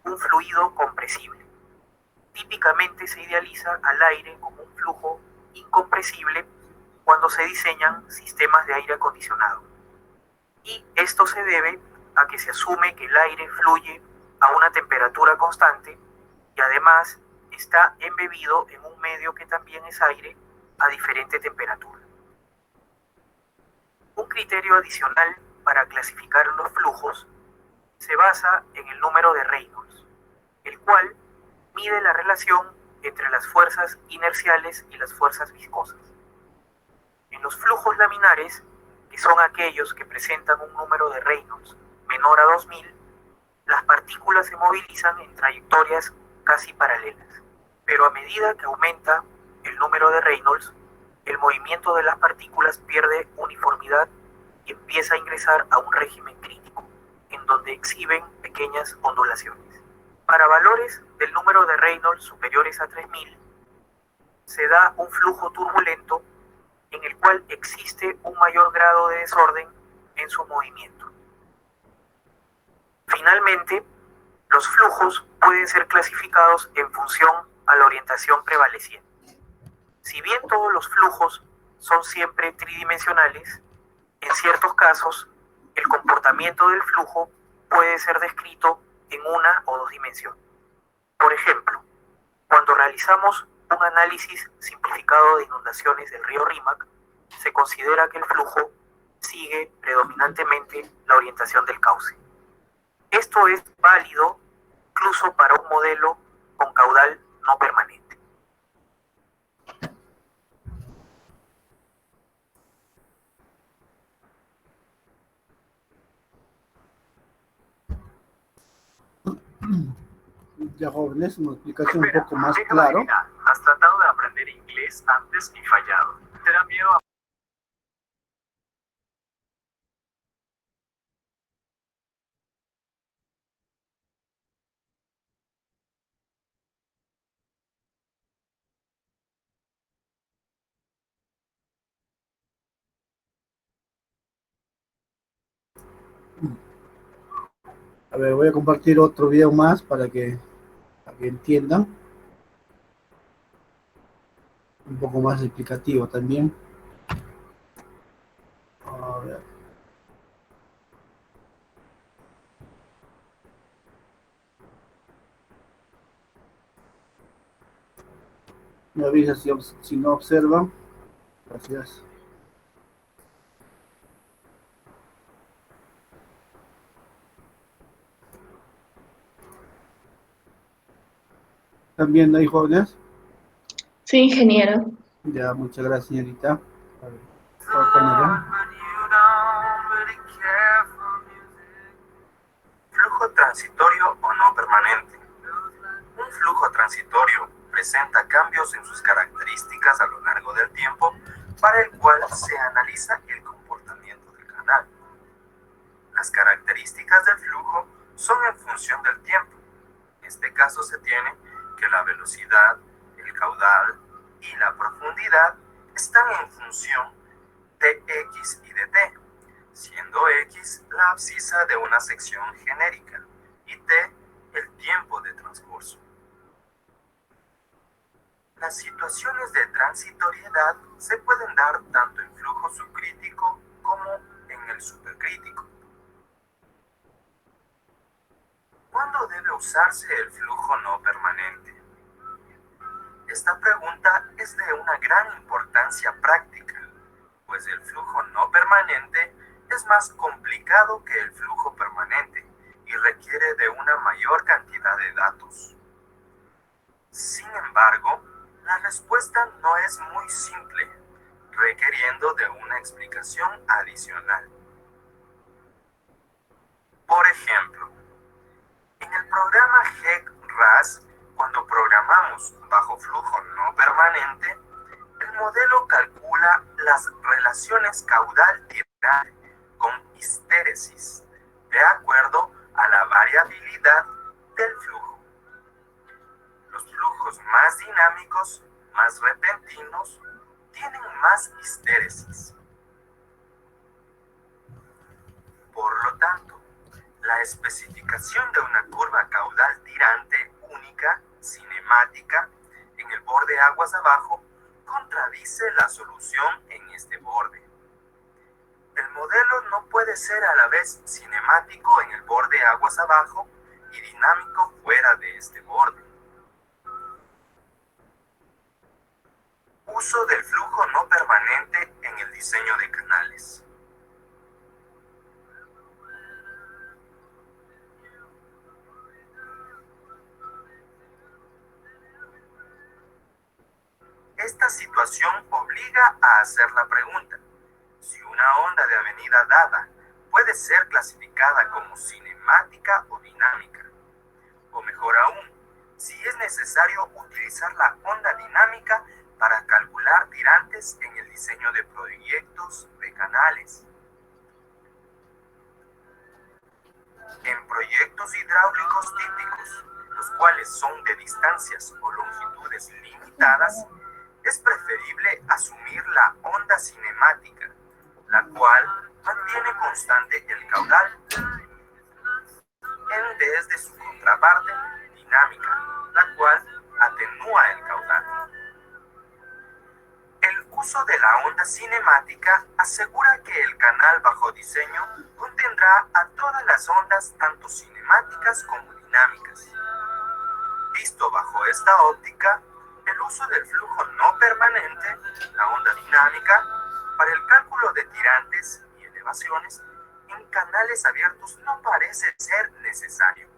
un fluido compresible. Típicamente se idealiza al aire como un flujo incompresible cuando se diseñan sistemas de aire acondicionado. Y esto se debe a que se asume que el aire fluye a una temperatura constante y además está embebido en un medio que también es aire a diferente temperatura. Un criterio adicional para clasificar los flujos se basa en el número de Reynolds, el cual mide la relación entre las fuerzas inerciales y las fuerzas viscosas. En los flujos laminares, que son aquellos que presentan un número de Reynolds menor a 2000, las partículas se movilizan en trayectorias casi paralelas. Pero a medida que aumenta el número de Reynolds, el movimiento de las partículas pierde uniformidad y empieza a ingresar a un régimen crítico, en donde exhiben pequeñas ondulaciones. Para valores del número de Reynolds superiores a 3000, se da un flujo turbulento en el cual existe un mayor grado de desorden en su movimiento. Finalmente, los flujos pueden ser clasificados en función a la orientación prevaleciente. Si bien todos los flujos son siempre tridimensionales, en ciertos casos el comportamiento del flujo puede ser descrito en una o dos dimensiones. Por ejemplo, cuando realizamos un análisis simplificado de inundaciones del río Rímac, se considera que el flujo sigue predominantemente la orientación del cauce. Esto es válido incluso para un modelo con caudal no permanente. Ya, jóvenes, una explicación un poco más déjame claro. adivinar. ¿Has tratado de aprender inglés antes y fallado? ¿Te da miedo a... A ver, voy a compartir otro video más para que entiendan. Un poco más explicativo también. A ver. Me avisa si no observan. Gracias. ¿Están viendo ahí, jóvenes? Sí, ingeniero. Ya, muchas gracias, señorita. A ver, voy a ponerlo. Flujo transitorio o no permanente. Un flujo transitorio presenta cambios en sus características a lo largo del tiempo, para el cual se analiza el comportamiento del canal. Las características del flujo son en función del tiempo. En este caso se tiene que la velocidad, el caudal y la profundidad están en función de X y de T, siendo X la abscisa de una sección genérica y T el tiempo de transcurso. Las situaciones de transitoriedad se pueden dar tanto en flujo subcrítico como en el supercrítico. ¿Cuándo debe usarse el flujo no permanente? Esta pregunta es de una gran importancia práctica, pues el flujo no permanente es más complicado que el flujo permanente y requiere de una mayor cantidad de datos. Sin embargo, la respuesta no es muy simple, requiriendo de una explicación adicional. Por ejemplo, en el programa GEC-RAS, cuando programamos bajo flujo no permanente, el modelo calcula relaciona las relaciones caudal-tirante con histéresis, de acuerdo a la variabilidad del flujo. Los flujos más dinámicos, más repentinos, tienen más histéresis. Por lo tanto, la especificación de una curva caudal tirante única, cinemática, en el borde aguas abajo, contradice la solución en este borde. El modelo no puede ser a la vez cinemático en el borde aguas abajo y dinámico fuera de este borde. Uso del flujo no permanente en el diseño de canales. Esta situación obliga a hacer la pregunta: si una onda de avenida dada puede ser clasificada como cinemática o dinámica, o mejor aún, si es necesario utilizar la onda dinámica para calcular tirantes en el diseño de proyectos de canales. En proyectos hidráulicos típicos, los cuales son de distancias o longitudes limitadas, es preferible asumir la onda cinemática, la cual mantiene constante el caudal, en vez de su contraparte dinámica, la cual atenúa el caudal. El uso de la onda cinemática asegura que el canal bajo diseño contendrá a todas las ondas, tanto cinemáticas como dinámicas. Visto bajo esta óptica, el uso del flujo no permanente, la onda dinámica, para el cálculo de tirantes y elevaciones en canales abiertos no parece ser necesario.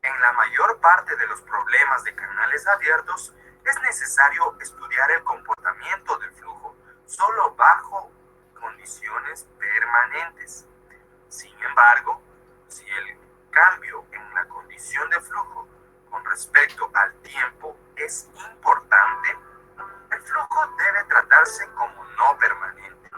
En la mayor parte de los problemas de canales abiertos, es necesario estudiar el comportamiento del flujo solo bajo condiciones permanentes. Sin embargo, si el cambio en la condición de flujo con respecto al tiempo es importante, el flujo debe tratarse como no permanente.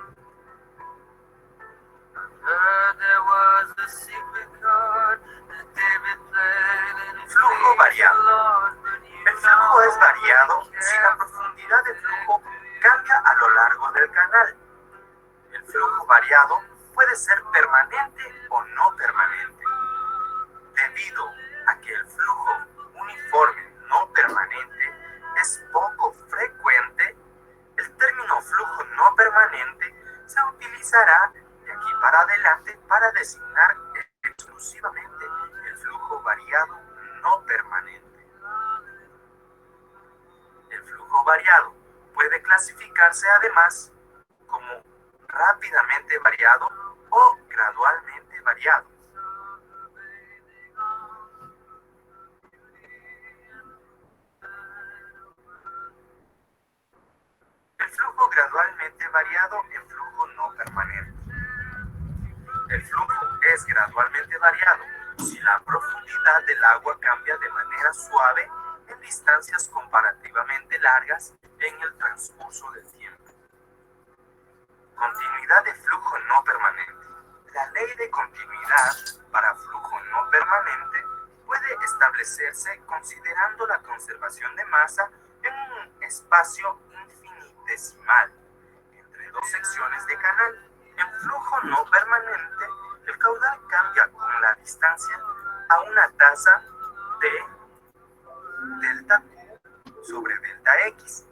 Flujo variado. El flujo es variado si la profundidad del flujo cambia a lo largo del canal. El flujo variado puede ser permanente o no permanente. Debido a que el flujo uniforme no permanente es poco frecuente, el término flujo no permanente se utilizará de aquí para adelante para designar exclusivamente el flujo variado no permanente. El flujo variado puede clasificarse además como rápidamente variado o gradualmente variado. El flujo gradualmente variado en flujo no permanente. El flujo es gradualmente variado si la profundidad del agua cambia de manera suave en distancias comparativamente largas en el transcurso del tiempo. Continuidad de flujo no permanente. La ley de continuidad para flujo no permanente puede establecerse considerando la conservación de masa en un espacio infinitesimal entre dos secciones de canal. En flujo no permanente, el caudal cambia con la distancia a una tasa de delta Q sobre delta X,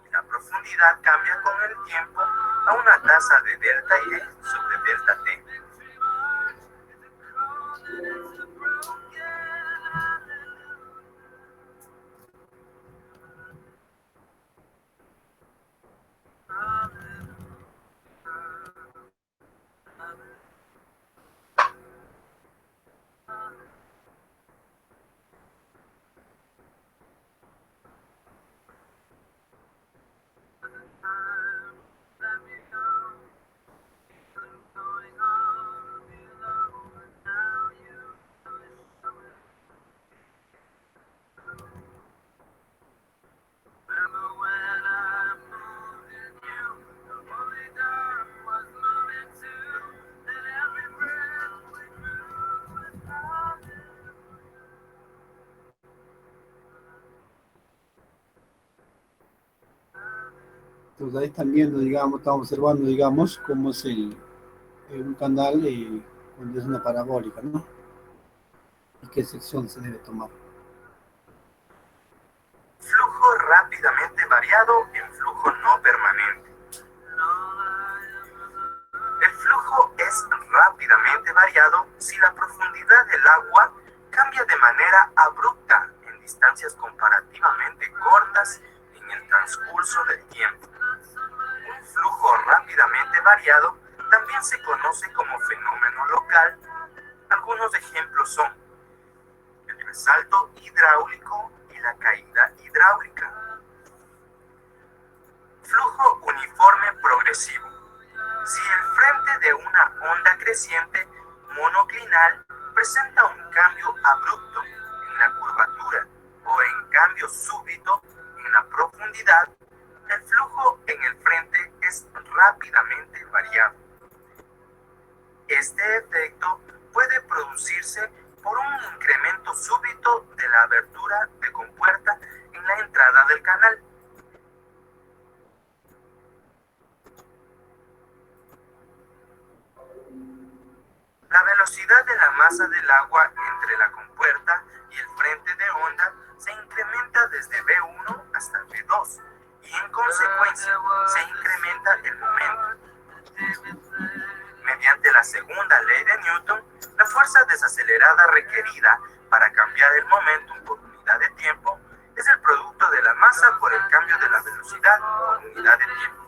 y la profundidad cambia con el tiempo a una tasa de delta Y sobre delta T. Entonces ahí están viendo, digamos, estamos observando, digamos, cómo es un canal cuando es una parabólica, ¿no? Y qué sección se debe tomar. Flujo rápidamente variado en flujo no permanente. El flujo es rápidamente variado si la profundidad del agua cambia de manera abrupta en distancias comparativamente cortas en el transcurso del tiempo. Un flujo rápidamente variado también se conoce como fenómeno local. Algunos ejemplos son el resalto hidráulico y la caída hidráulica. Flujo uniforme progresivo. Si el frente de una onda creciente monoclinal presenta un cambio abrupto en la curvatura o en cambio súbito en la profundidad, el flujo en el frente es rápidamente variado. Este efecto puede producirse por un incremento súbito de la abertura de compuerta en la entrada del canal. La velocidad de la masa del agua entre la compuerta y el frente de onda se incrementa desde V1 hasta V2 y en consecuencia se incrementa el momento. Mediante la segunda ley de Newton, la fuerza desacelerada requerida para cambiar el momentum por unidad de tiempo es el producto de la masa por el cambio de la velocidad por unidad de tiempo.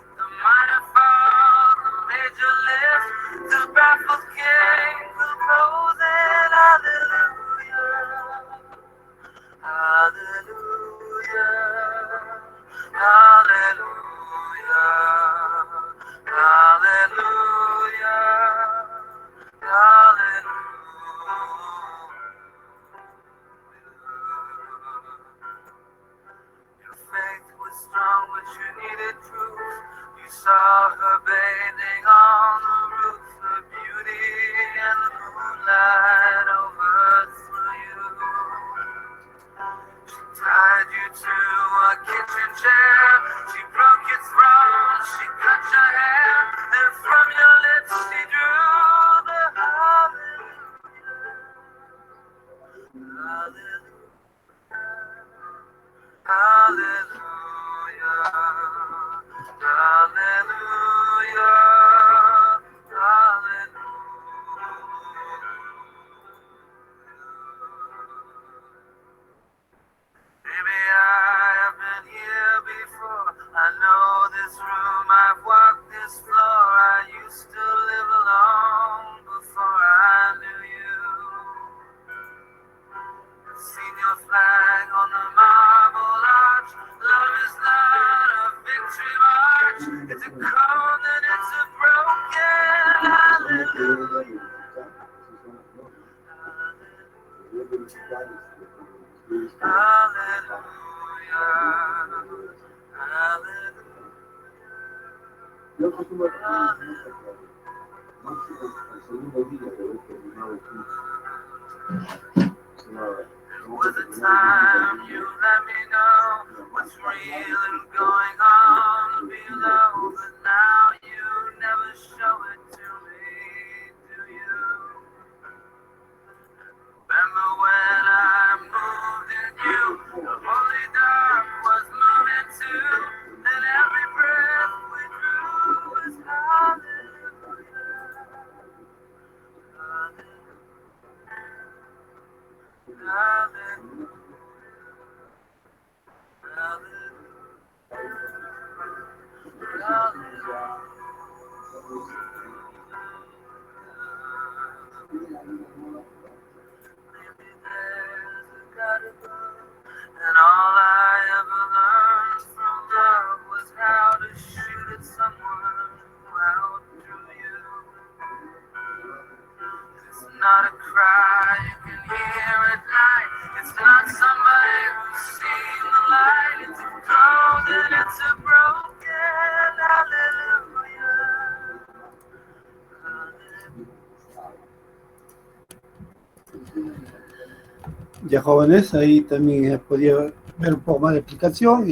Ya jóvenes, ahí también he podido ver un poco más de explicación.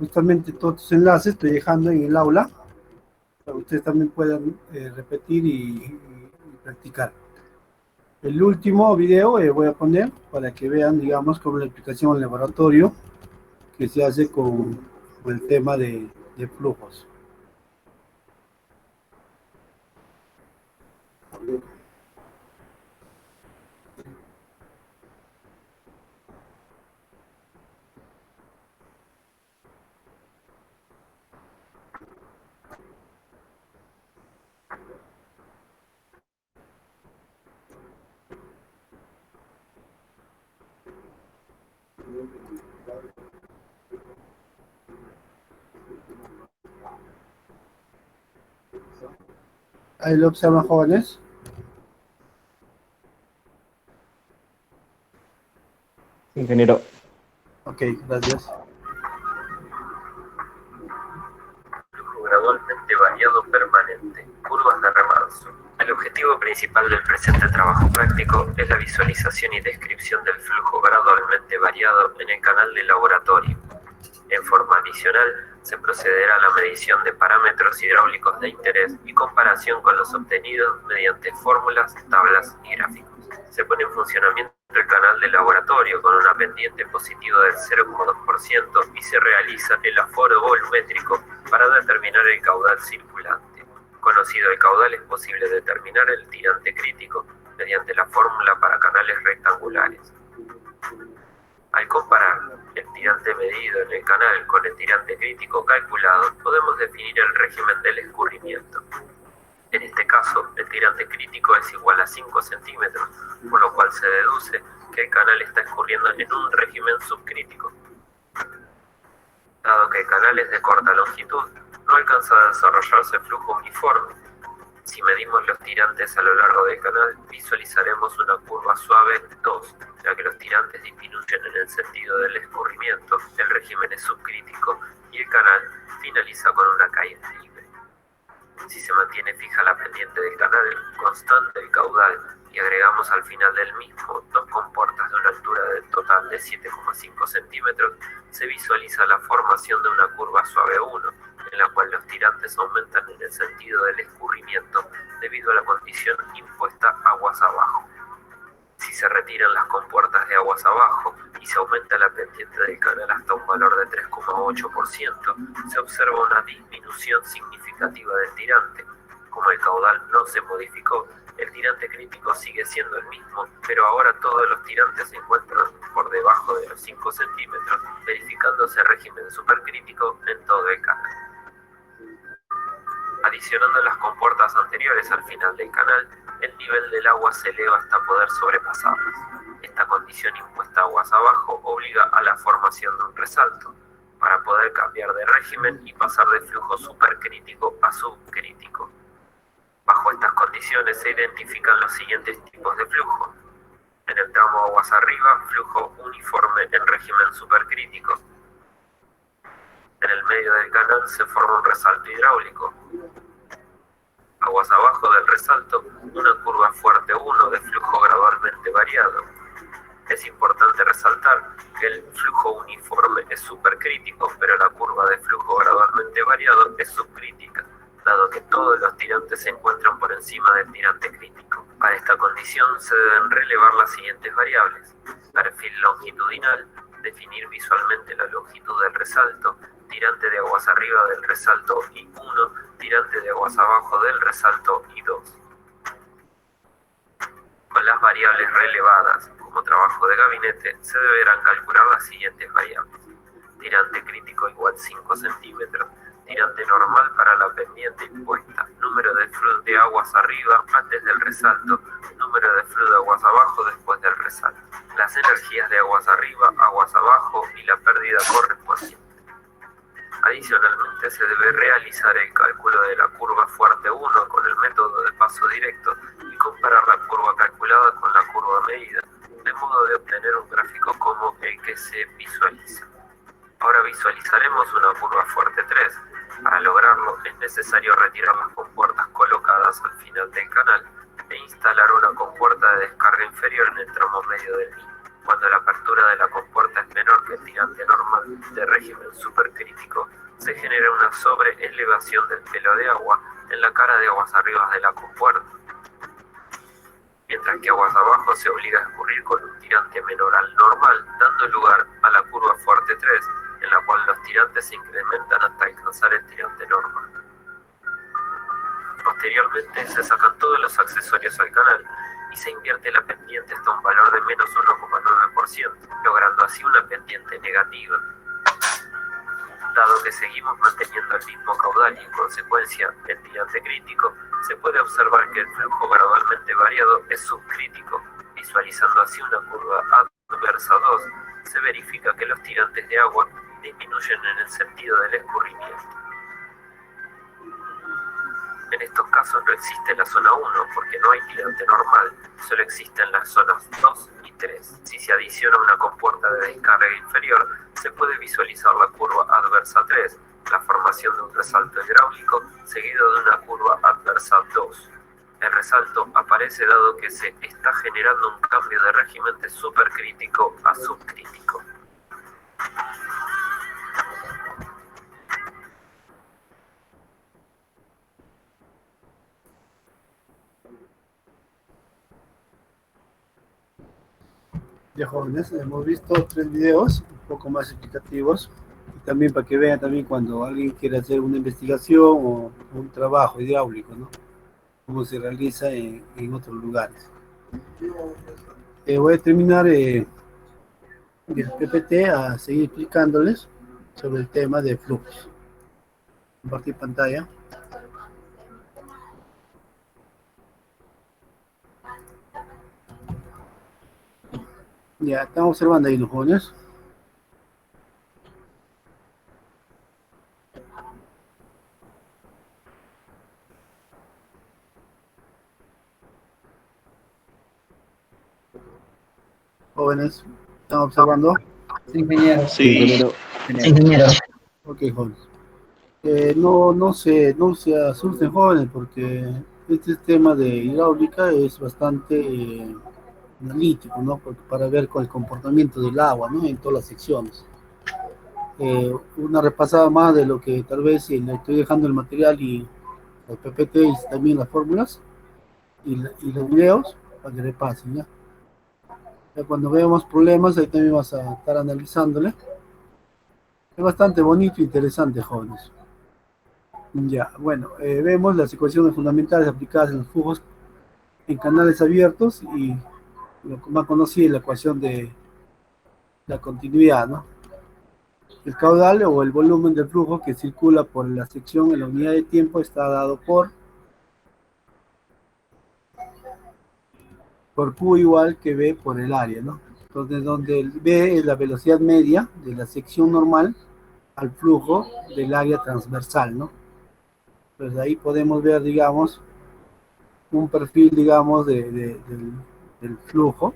justamente todos estos enlaces estoy dejando en el aula, para que ustedes también puedan repetir y practicar. El último video voy a poner para que vean, digamos, cómo la explicación en laboratorio que se hace con el tema de flujos. Ahí lo observan, jóvenes. Ingeniero. Ok, gracias. Flujo gradualmente variado permanente, curvas de remanso. El objetivo principal del presente trabajo práctico es la visualización y descripción del flujo gradualmente variado en el canal de laboratorio. En forma adicional, se procederá a la medición de parámetros hidráulicos de interés y comparación con los obtenidos mediante fórmulas, tablas y gráficos. Se pone en funcionamiento el canal de laboratorio con una pendiente positiva del 0,2% y se realiza el aforo volumétrico para determinar el caudal circulante. Conocido el caudal, es posible determinar el tirante crítico mediante la fórmula para canales rectangulares. Al comparar el tirante medido en el canal con el tirante crítico calculado, podemos definir el régimen del escurrimiento. En este caso, el tirante crítico es igual a 5 centímetros, por lo cual se deduce que el canal está escurriendo en un régimen subcrítico. Dado que el canal es de corta longitud, no alcanza a desarrollarse flujo uniforme. Si medimos los tirantes a lo largo del canal, visualizaremos una curva suave 2, ya que los tirantes disminuyen en el sentido del escurrimiento, el régimen es subcrítico y el canal finaliza con una caída libre. Si se mantiene fija la pendiente del canal constante el caudal y agregamos al final del mismo dos compuertas de una altura del total de 7,5 centímetros, se visualiza la formación de una curva suave 1, en la cual los tirantes aumentan en el sentido del escurrimiento debido a la condición impuesta aguas abajo. Si se retiran las compuertas de aguas abajo y se aumenta la pendiente del canal hasta un valor de 3,8%, se observa una disminución significativa del tirante. Como el caudal no se modificó, el tirante crítico sigue siendo el mismo, pero ahora todos los tirantes se encuentran por debajo de los 5 centímetros, verificándose régimen supercrítico en todo el canal. Adicionando las compuertas anteriores al final del canal, el nivel del agua se eleva hasta poder sobrepasarlas. Esta condición impuesta aguas abajo obliga a la formación de un resalto, para poder cambiar de régimen y pasar de flujo supercrítico a subcrítico. Bajo estas condiciones se identifican los siguientes tipos de flujo. En el tramo aguas arriba, flujo uniforme en régimen supercrítico. En el medio del canal se forma un resalto hidráulico. Aguas abajo del resalto, una curva fuerte 1 de flujo gradualmente variado. Es importante resaltar que el flujo uniforme es supercrítico, pero la curva de flujo gradualmente variado es subcrítica, dado que todos los tirantes se encuentran por encima del tirante crítico. Para esta condición se deben relevar las siguientes variables: perfil longitudinal, definir visualmente la longitud del resalto, tirante de aguas arriba del resalto I1, tirante de aguas abajo del resalto I2. Con las variables relevadas como trabajo de gabinete, se deberán calcular las siguientes variables: tirante crítico igual 5 centímetros, tirante normal para la pendiente impuesta, número de flujo de aguas arriba antes del resalto, número de flujo de aguas abajo después del resalto, las energías de aguas arriba, aguas abajo y la pérdida correspondiente. Adicionalmente, se debe realizar el cálculo de la curva fuerte 1 con el método de paso directo y comparar la curva calculada con la curva medida, de modo de obtener un gráfico como el que se visualiza. Ahora visualizaremos una curva fuerte 3. Para lograrlo, es necesario retirar las compuertas colocadas al final del canal e instalar una compuerta de descarga inferior en el tramo medio del mismo. Cuando la apertura de la compuerta es menor que el tirante normal de régimen supercrítico, se genera una sobreelevación del pelo de agua en la cara de aguas arriba de la compuerta, mientras que aguas abajo se obliga a escurrir con un tirante menor al normal, dando lugar a la curva fuerte 3, en la cual los tirantes se incrementan hasta alcanzar el tirante normal. Posteriormente se sacan todos los accesorios al canal y se invierte la pendiente hasta un valor de menos 1,9%, logrando así una pendiente negativa. Dado que seguimos manteniendo el mismo caudal y en consecuencia el tirante crítico, se puede observar que el flujo gradualmente variado es subcrítico. Visualizando así una curva adversa 2, se verifica que los tirantes de agua disminuyen en el sentido del escurrimiento. En estos casos no existe la zona 1 porque no hay tirante normal, solo existen las zonas 2 y 3. Si se adiciona una compuerta de descarga inferior, se puede visualizar la curva adversa 3, la formación de un resalto hidráulico seguido de una curva adversa 2. El resalto aparece dado que se está generando un cambio de régimen de supercrítico a subcrítico. Ya jóvenes, hemos visto 3 videos un poco más explicativos y también para que vean también cuando alguien quiere hacer una investigación o un trabajo hidráulico, ¿no? Cómo se realiza en otros lugares. Voy a terminar el PPT a seguir explicándoles sobre el tema de flujos. Compartir pantalla. Ya, estamos observando ahí los jóvenes. Jóvenes, ¿están observando? Sí, ingeniero. Sí, ingeniero. Ingeniero. Ok, jóvenes. No se asusten, jóvenes, porque este tema de hidráulica es bastante analítico, ¿no? Para ver con el comportamiento del agua, ¿no? En todas las secciones. Una repasada más de lo que tal vez le estoy dejando el material y el PPT y también las fórmulas y los videos para que repasen, ¿ya? Ya cuando veamos problemas, ahí también vas a estar analizándole. Es bastante bonito e interesante, jóvenes. Ya, bueno, vemos las ecuaciones fundamentales aplicadas en los flujos en canales abiertos y lo más conocido es la ecuación de la continuidad, ¿no? El caudal o el volumen del flujo que circula por la sección en la unidad de tiempo está dado por Q igual que V por el área, ¿no? Entonces, donde el V es la velocidad media de la sección normal al flujo del área transversal, ¿no? Entonces, ahí podemos ver, digamos, un perfil, digamos, del flujo,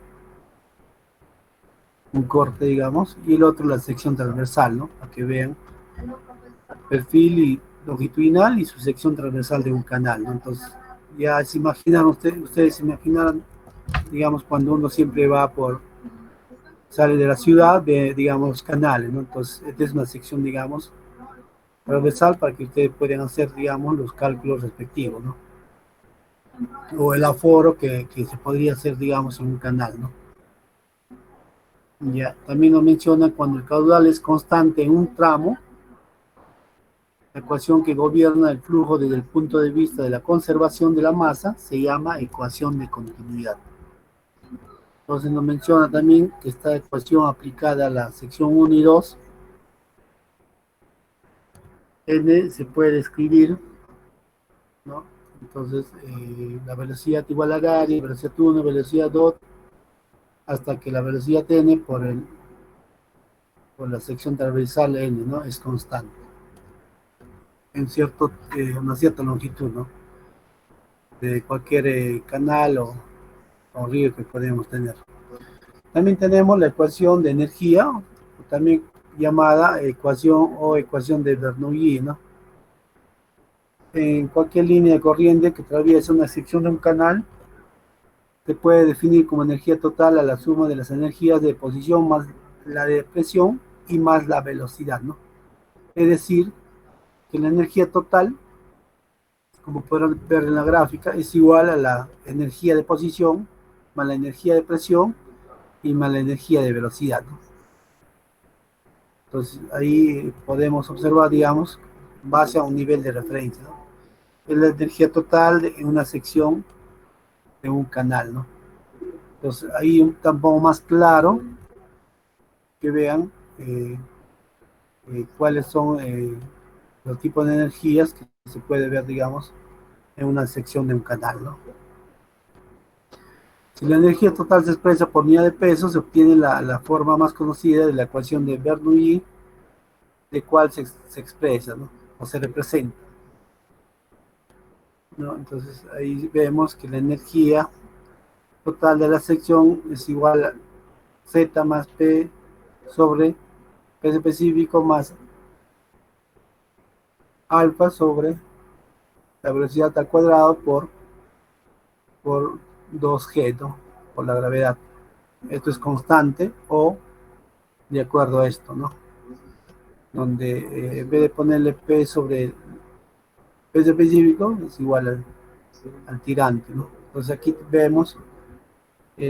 un corte, digamos, y el otro la sección transversal, ¿no? Para que vean perfil longitudinal y su sección transversal de un canal, ¿no? Entonces, ya se imaginan ustedes se imaginarán, digamos, cuando uno siempre sale de la ciudad, ve, digamos, canales, ¿no? Entonces, esta es una sección, digamos, transversal para que ustedes puedan hacer, digamos, los cálculos respectivos, ¿no? O el aforo que se podría hacer, digamos, en un canal, ¿no? Ya, también nos menciona cuando el caudal es constante en un tramo, la ecuación que gobierna el flujo desde el punto de vista de la conservación de la masa se llama ecuación de continuidad. Entonces nos menciona también que esta ecuación aplicada a la sección 1 y 2, N se puede escribir, ¿no? Entonces, la velocidad igual a área, velocidad 1, velocidad 2, hasta que la velocidad N por la sección transversal N, ¿no? Es constante. En una cierta longitud, ¿no? De cualquier canal o río que podemos tener. También tenemos la ecuación de energía, también llamada ecuación de Bernoulli, ¿no? En cualquier línea de corriente que atraviesa una sección de un canal, se puede definir como energía total a la suma de las energías de posición más la de presión y más la velocidad, ¿no? Es decir, que la energía total, como podrán ver en la gráfica, es igual a la energía de posición más la energía de presión y más la energía de velocidad, ¿no? Entonces ahí podemos observar, digamos, base a un nivel de referencia, ¿no? Es la energía total en una sección de un canal, ¿no? Entonces ahí está un poco más claro que vean cuáles son los tipos de energías que se puede ver, digamos, en una sección de un canal, ¿no? Si la energía total se expresa por unidad de peso, se obtiene la forma más conocida de la ecuación de Bernoulli, de cuál se expresa, ¿no? O se representa, ¿no? Entonces ahí vemos que la energía total de la sección es igual a Z más P sobre P específico más alfa sobre la velocidad al cuadrado por 2G, ¿no? Por la gravedad. Esto es constante o de acuerdo a esto, ¿no? Donde en vez de ponerle P sobre P específico es igual al tirante, ¿no? Entonces aquí vemos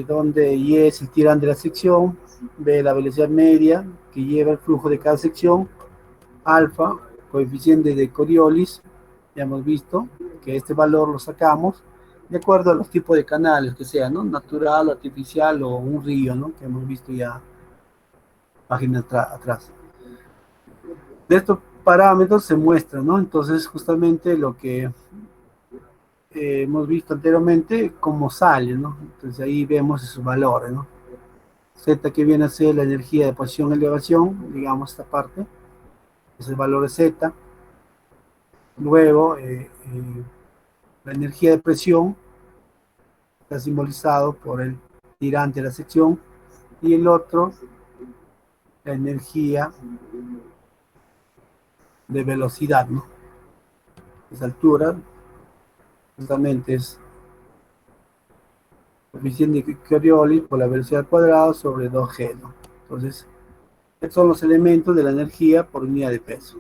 donde Y es el tirante de la sección, B la velocidad media que lleva el flujo de cada sección, alfa, coeficiente de Coriolis, ya hemos visto que este valor lo sacamos de acuerdo a los tipos de canales que sean, ¿no? Natural, artificial o un río, ¿no? Que hemos visto ya páginas atrás. De estos parámetros se muestra, ¿no? Entonces justamente lo que hemos visto anteriormente, cómo sale, ¿no? Entonces ahí vemos esos valores, ¿no? Z que viene a ser la energía de posición y elevación, digamos esta parte, es el valor de Z. Luego, la energía de presión está simbolizado por el tirante de la sección y el otro, la energía de velocidad, ¿no? Esa altura justamente es coeficiente de Coriolis por la velocidad al cuadrado sobre 2G, ¿no? Entonces, estos son los elementos de la energía por unidad de peso,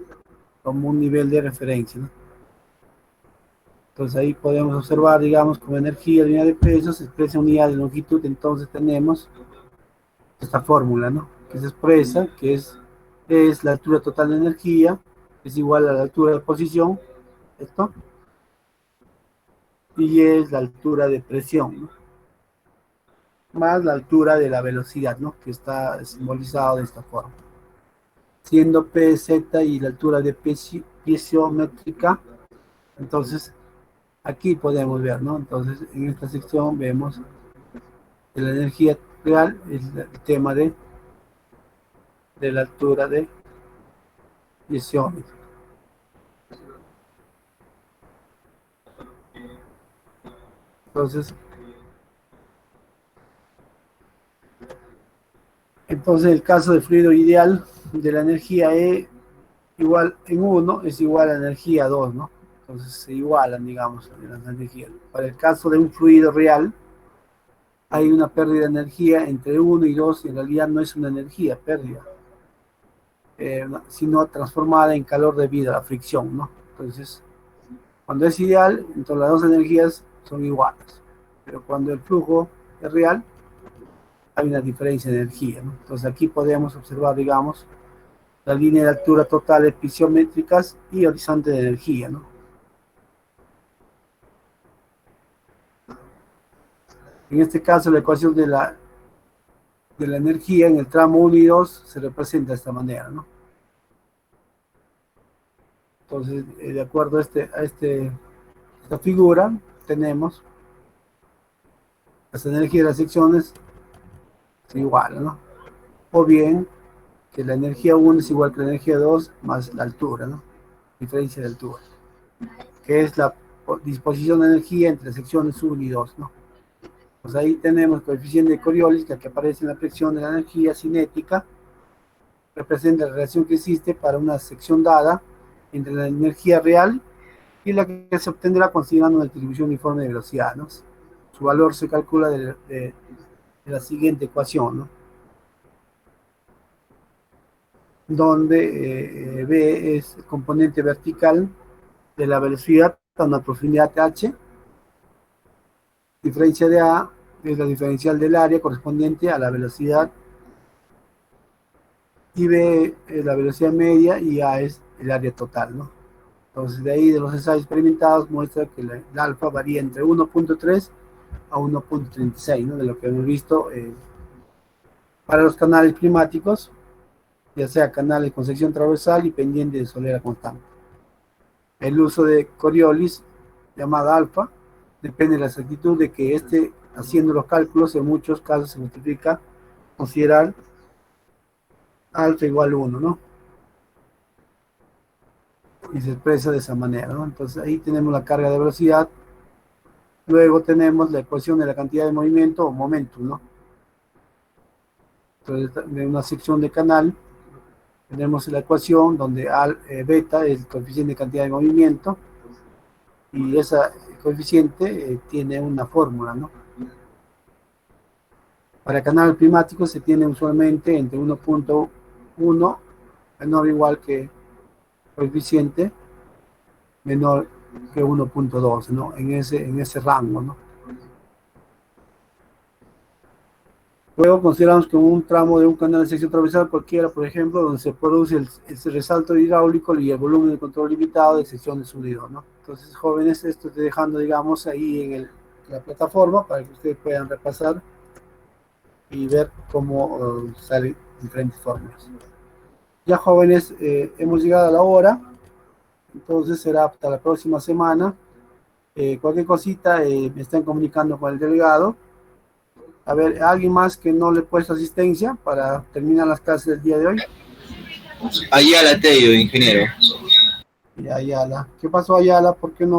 como un nivel de referencia, ¿no? Entonces ahí podemos observar, digamos, como energía de unidad de peso se expresa unidad de longitud, entonces tenemos esta fórmula, ¿no? Que se expresa, que es la altura total de energía, es igual a la altura de posición, esto, y es la altura de presión, ¿no? Más la altura de la velocidad, ¿no? Que está simbolizado de esta forma. Siendo P, Z y la altura de piezométrica, entonces aquí podemos ver, ¿no? Entonces en esta sección vemos que la energía real es el tema de la altura de piezométrica. Entonces el caso de fluido ideal de la energía E igual en 1 es igual a energía 2, ¿no? Entonces se igualan, digamos, las energías. Para el caso de un fluido real, hay una pérdida de energía entre 1 y 2, y en realidad no es una energía pérdida, sino transformada en calor debido a la fricción, ¿no? Entonces, cuando es ideal, entonces las dos energías son iguales, pero cuando el flujo es real, hay una diferencia de energía, ¿no? Entonces aquí podemos observar, digamos, la línea de altura total piezométricas y horizonte de energía, ¿no? En este caso, la ecuación de la energía en el tramo 1 y 2 se representa de esta manera, ¿no? Entonces, de acuerdo a esta figura, tenemos las energías de las secciones se igualan, ¿no? O bien que la energía 1 es igual que la energía 2 más la altura, ¿no? Diferencia de altura, que es la disposición de energía entre secciones 1 y 2, ¿no? Pues ahí tenemos el coeficiente de Coriolis, que aquí aparece en la flexión de la energía cinética, representa la relación que existe para una sección dada entre la energía real y la que se obtendrá considerando una distribución uniforme de velocidad, ¿no? su valor se calcula de la siguiente ecuación, ¿no? Donde B es el componente vertical de la velocidad a una profundidad h, diferencia de A es la diferencial del área correspondiente a la velocidad, y B es la velocidad media y A es el área total, ¿no? Entonces, de ahí de los ensayos experimentados muestra que el alfa varía entre 1.3 a 1.36, ¿no? De lo que hemos visto para los canales climáticos, ya sea canales con sección transversal y pendiente de solera constante. El uso de Coriolis, llamada alfa, depende de la exactitud de que haciendo los cálculos, en muchos casos se justifica considerar alfa igual a 1, ¿no? Y se expresa de esa manera, ¿no? Entonces ahí tenemos la carga de velocidad, luego tenemos la ecuación de la cantidad de movimiento o momentum, ¿no? Entonces, de una sección de canal tenemos la ecuación donde beta es el coeficiente de cantidad de movimiento, y ese coeficiente tiene una fórmula, ¿no? Para canal climático se tiene usualmente entre 1.1 menor o igual que coeficiente menor que 1.2, ¿no? En ese rango, ¿no? Luego consideramos que un tramo de un canal de sección transversal cualquiera, por ejemplo, donde se produce el resalto hidráulico y el volumen de control limitado de sección de subido, ¿no? Entonces, jóvenes, esto estoy dejando, digamos, ahí en la plataforma para que ustedes puedan repasar y ver cómo salen diferentes fórmulas. Ya, jóvenes, hemos llegado a la hora, entonces será hasta la próxima semana. Cualquier cosita, me están comunicando con el delegado. A ver, ¿alguien más que no le he puesto asistencia para terminar las clases del día de hoy? Ayala Tello, ingeniero. Y Ayala. ¿Qué pasó, Ayala? ¿Por qué no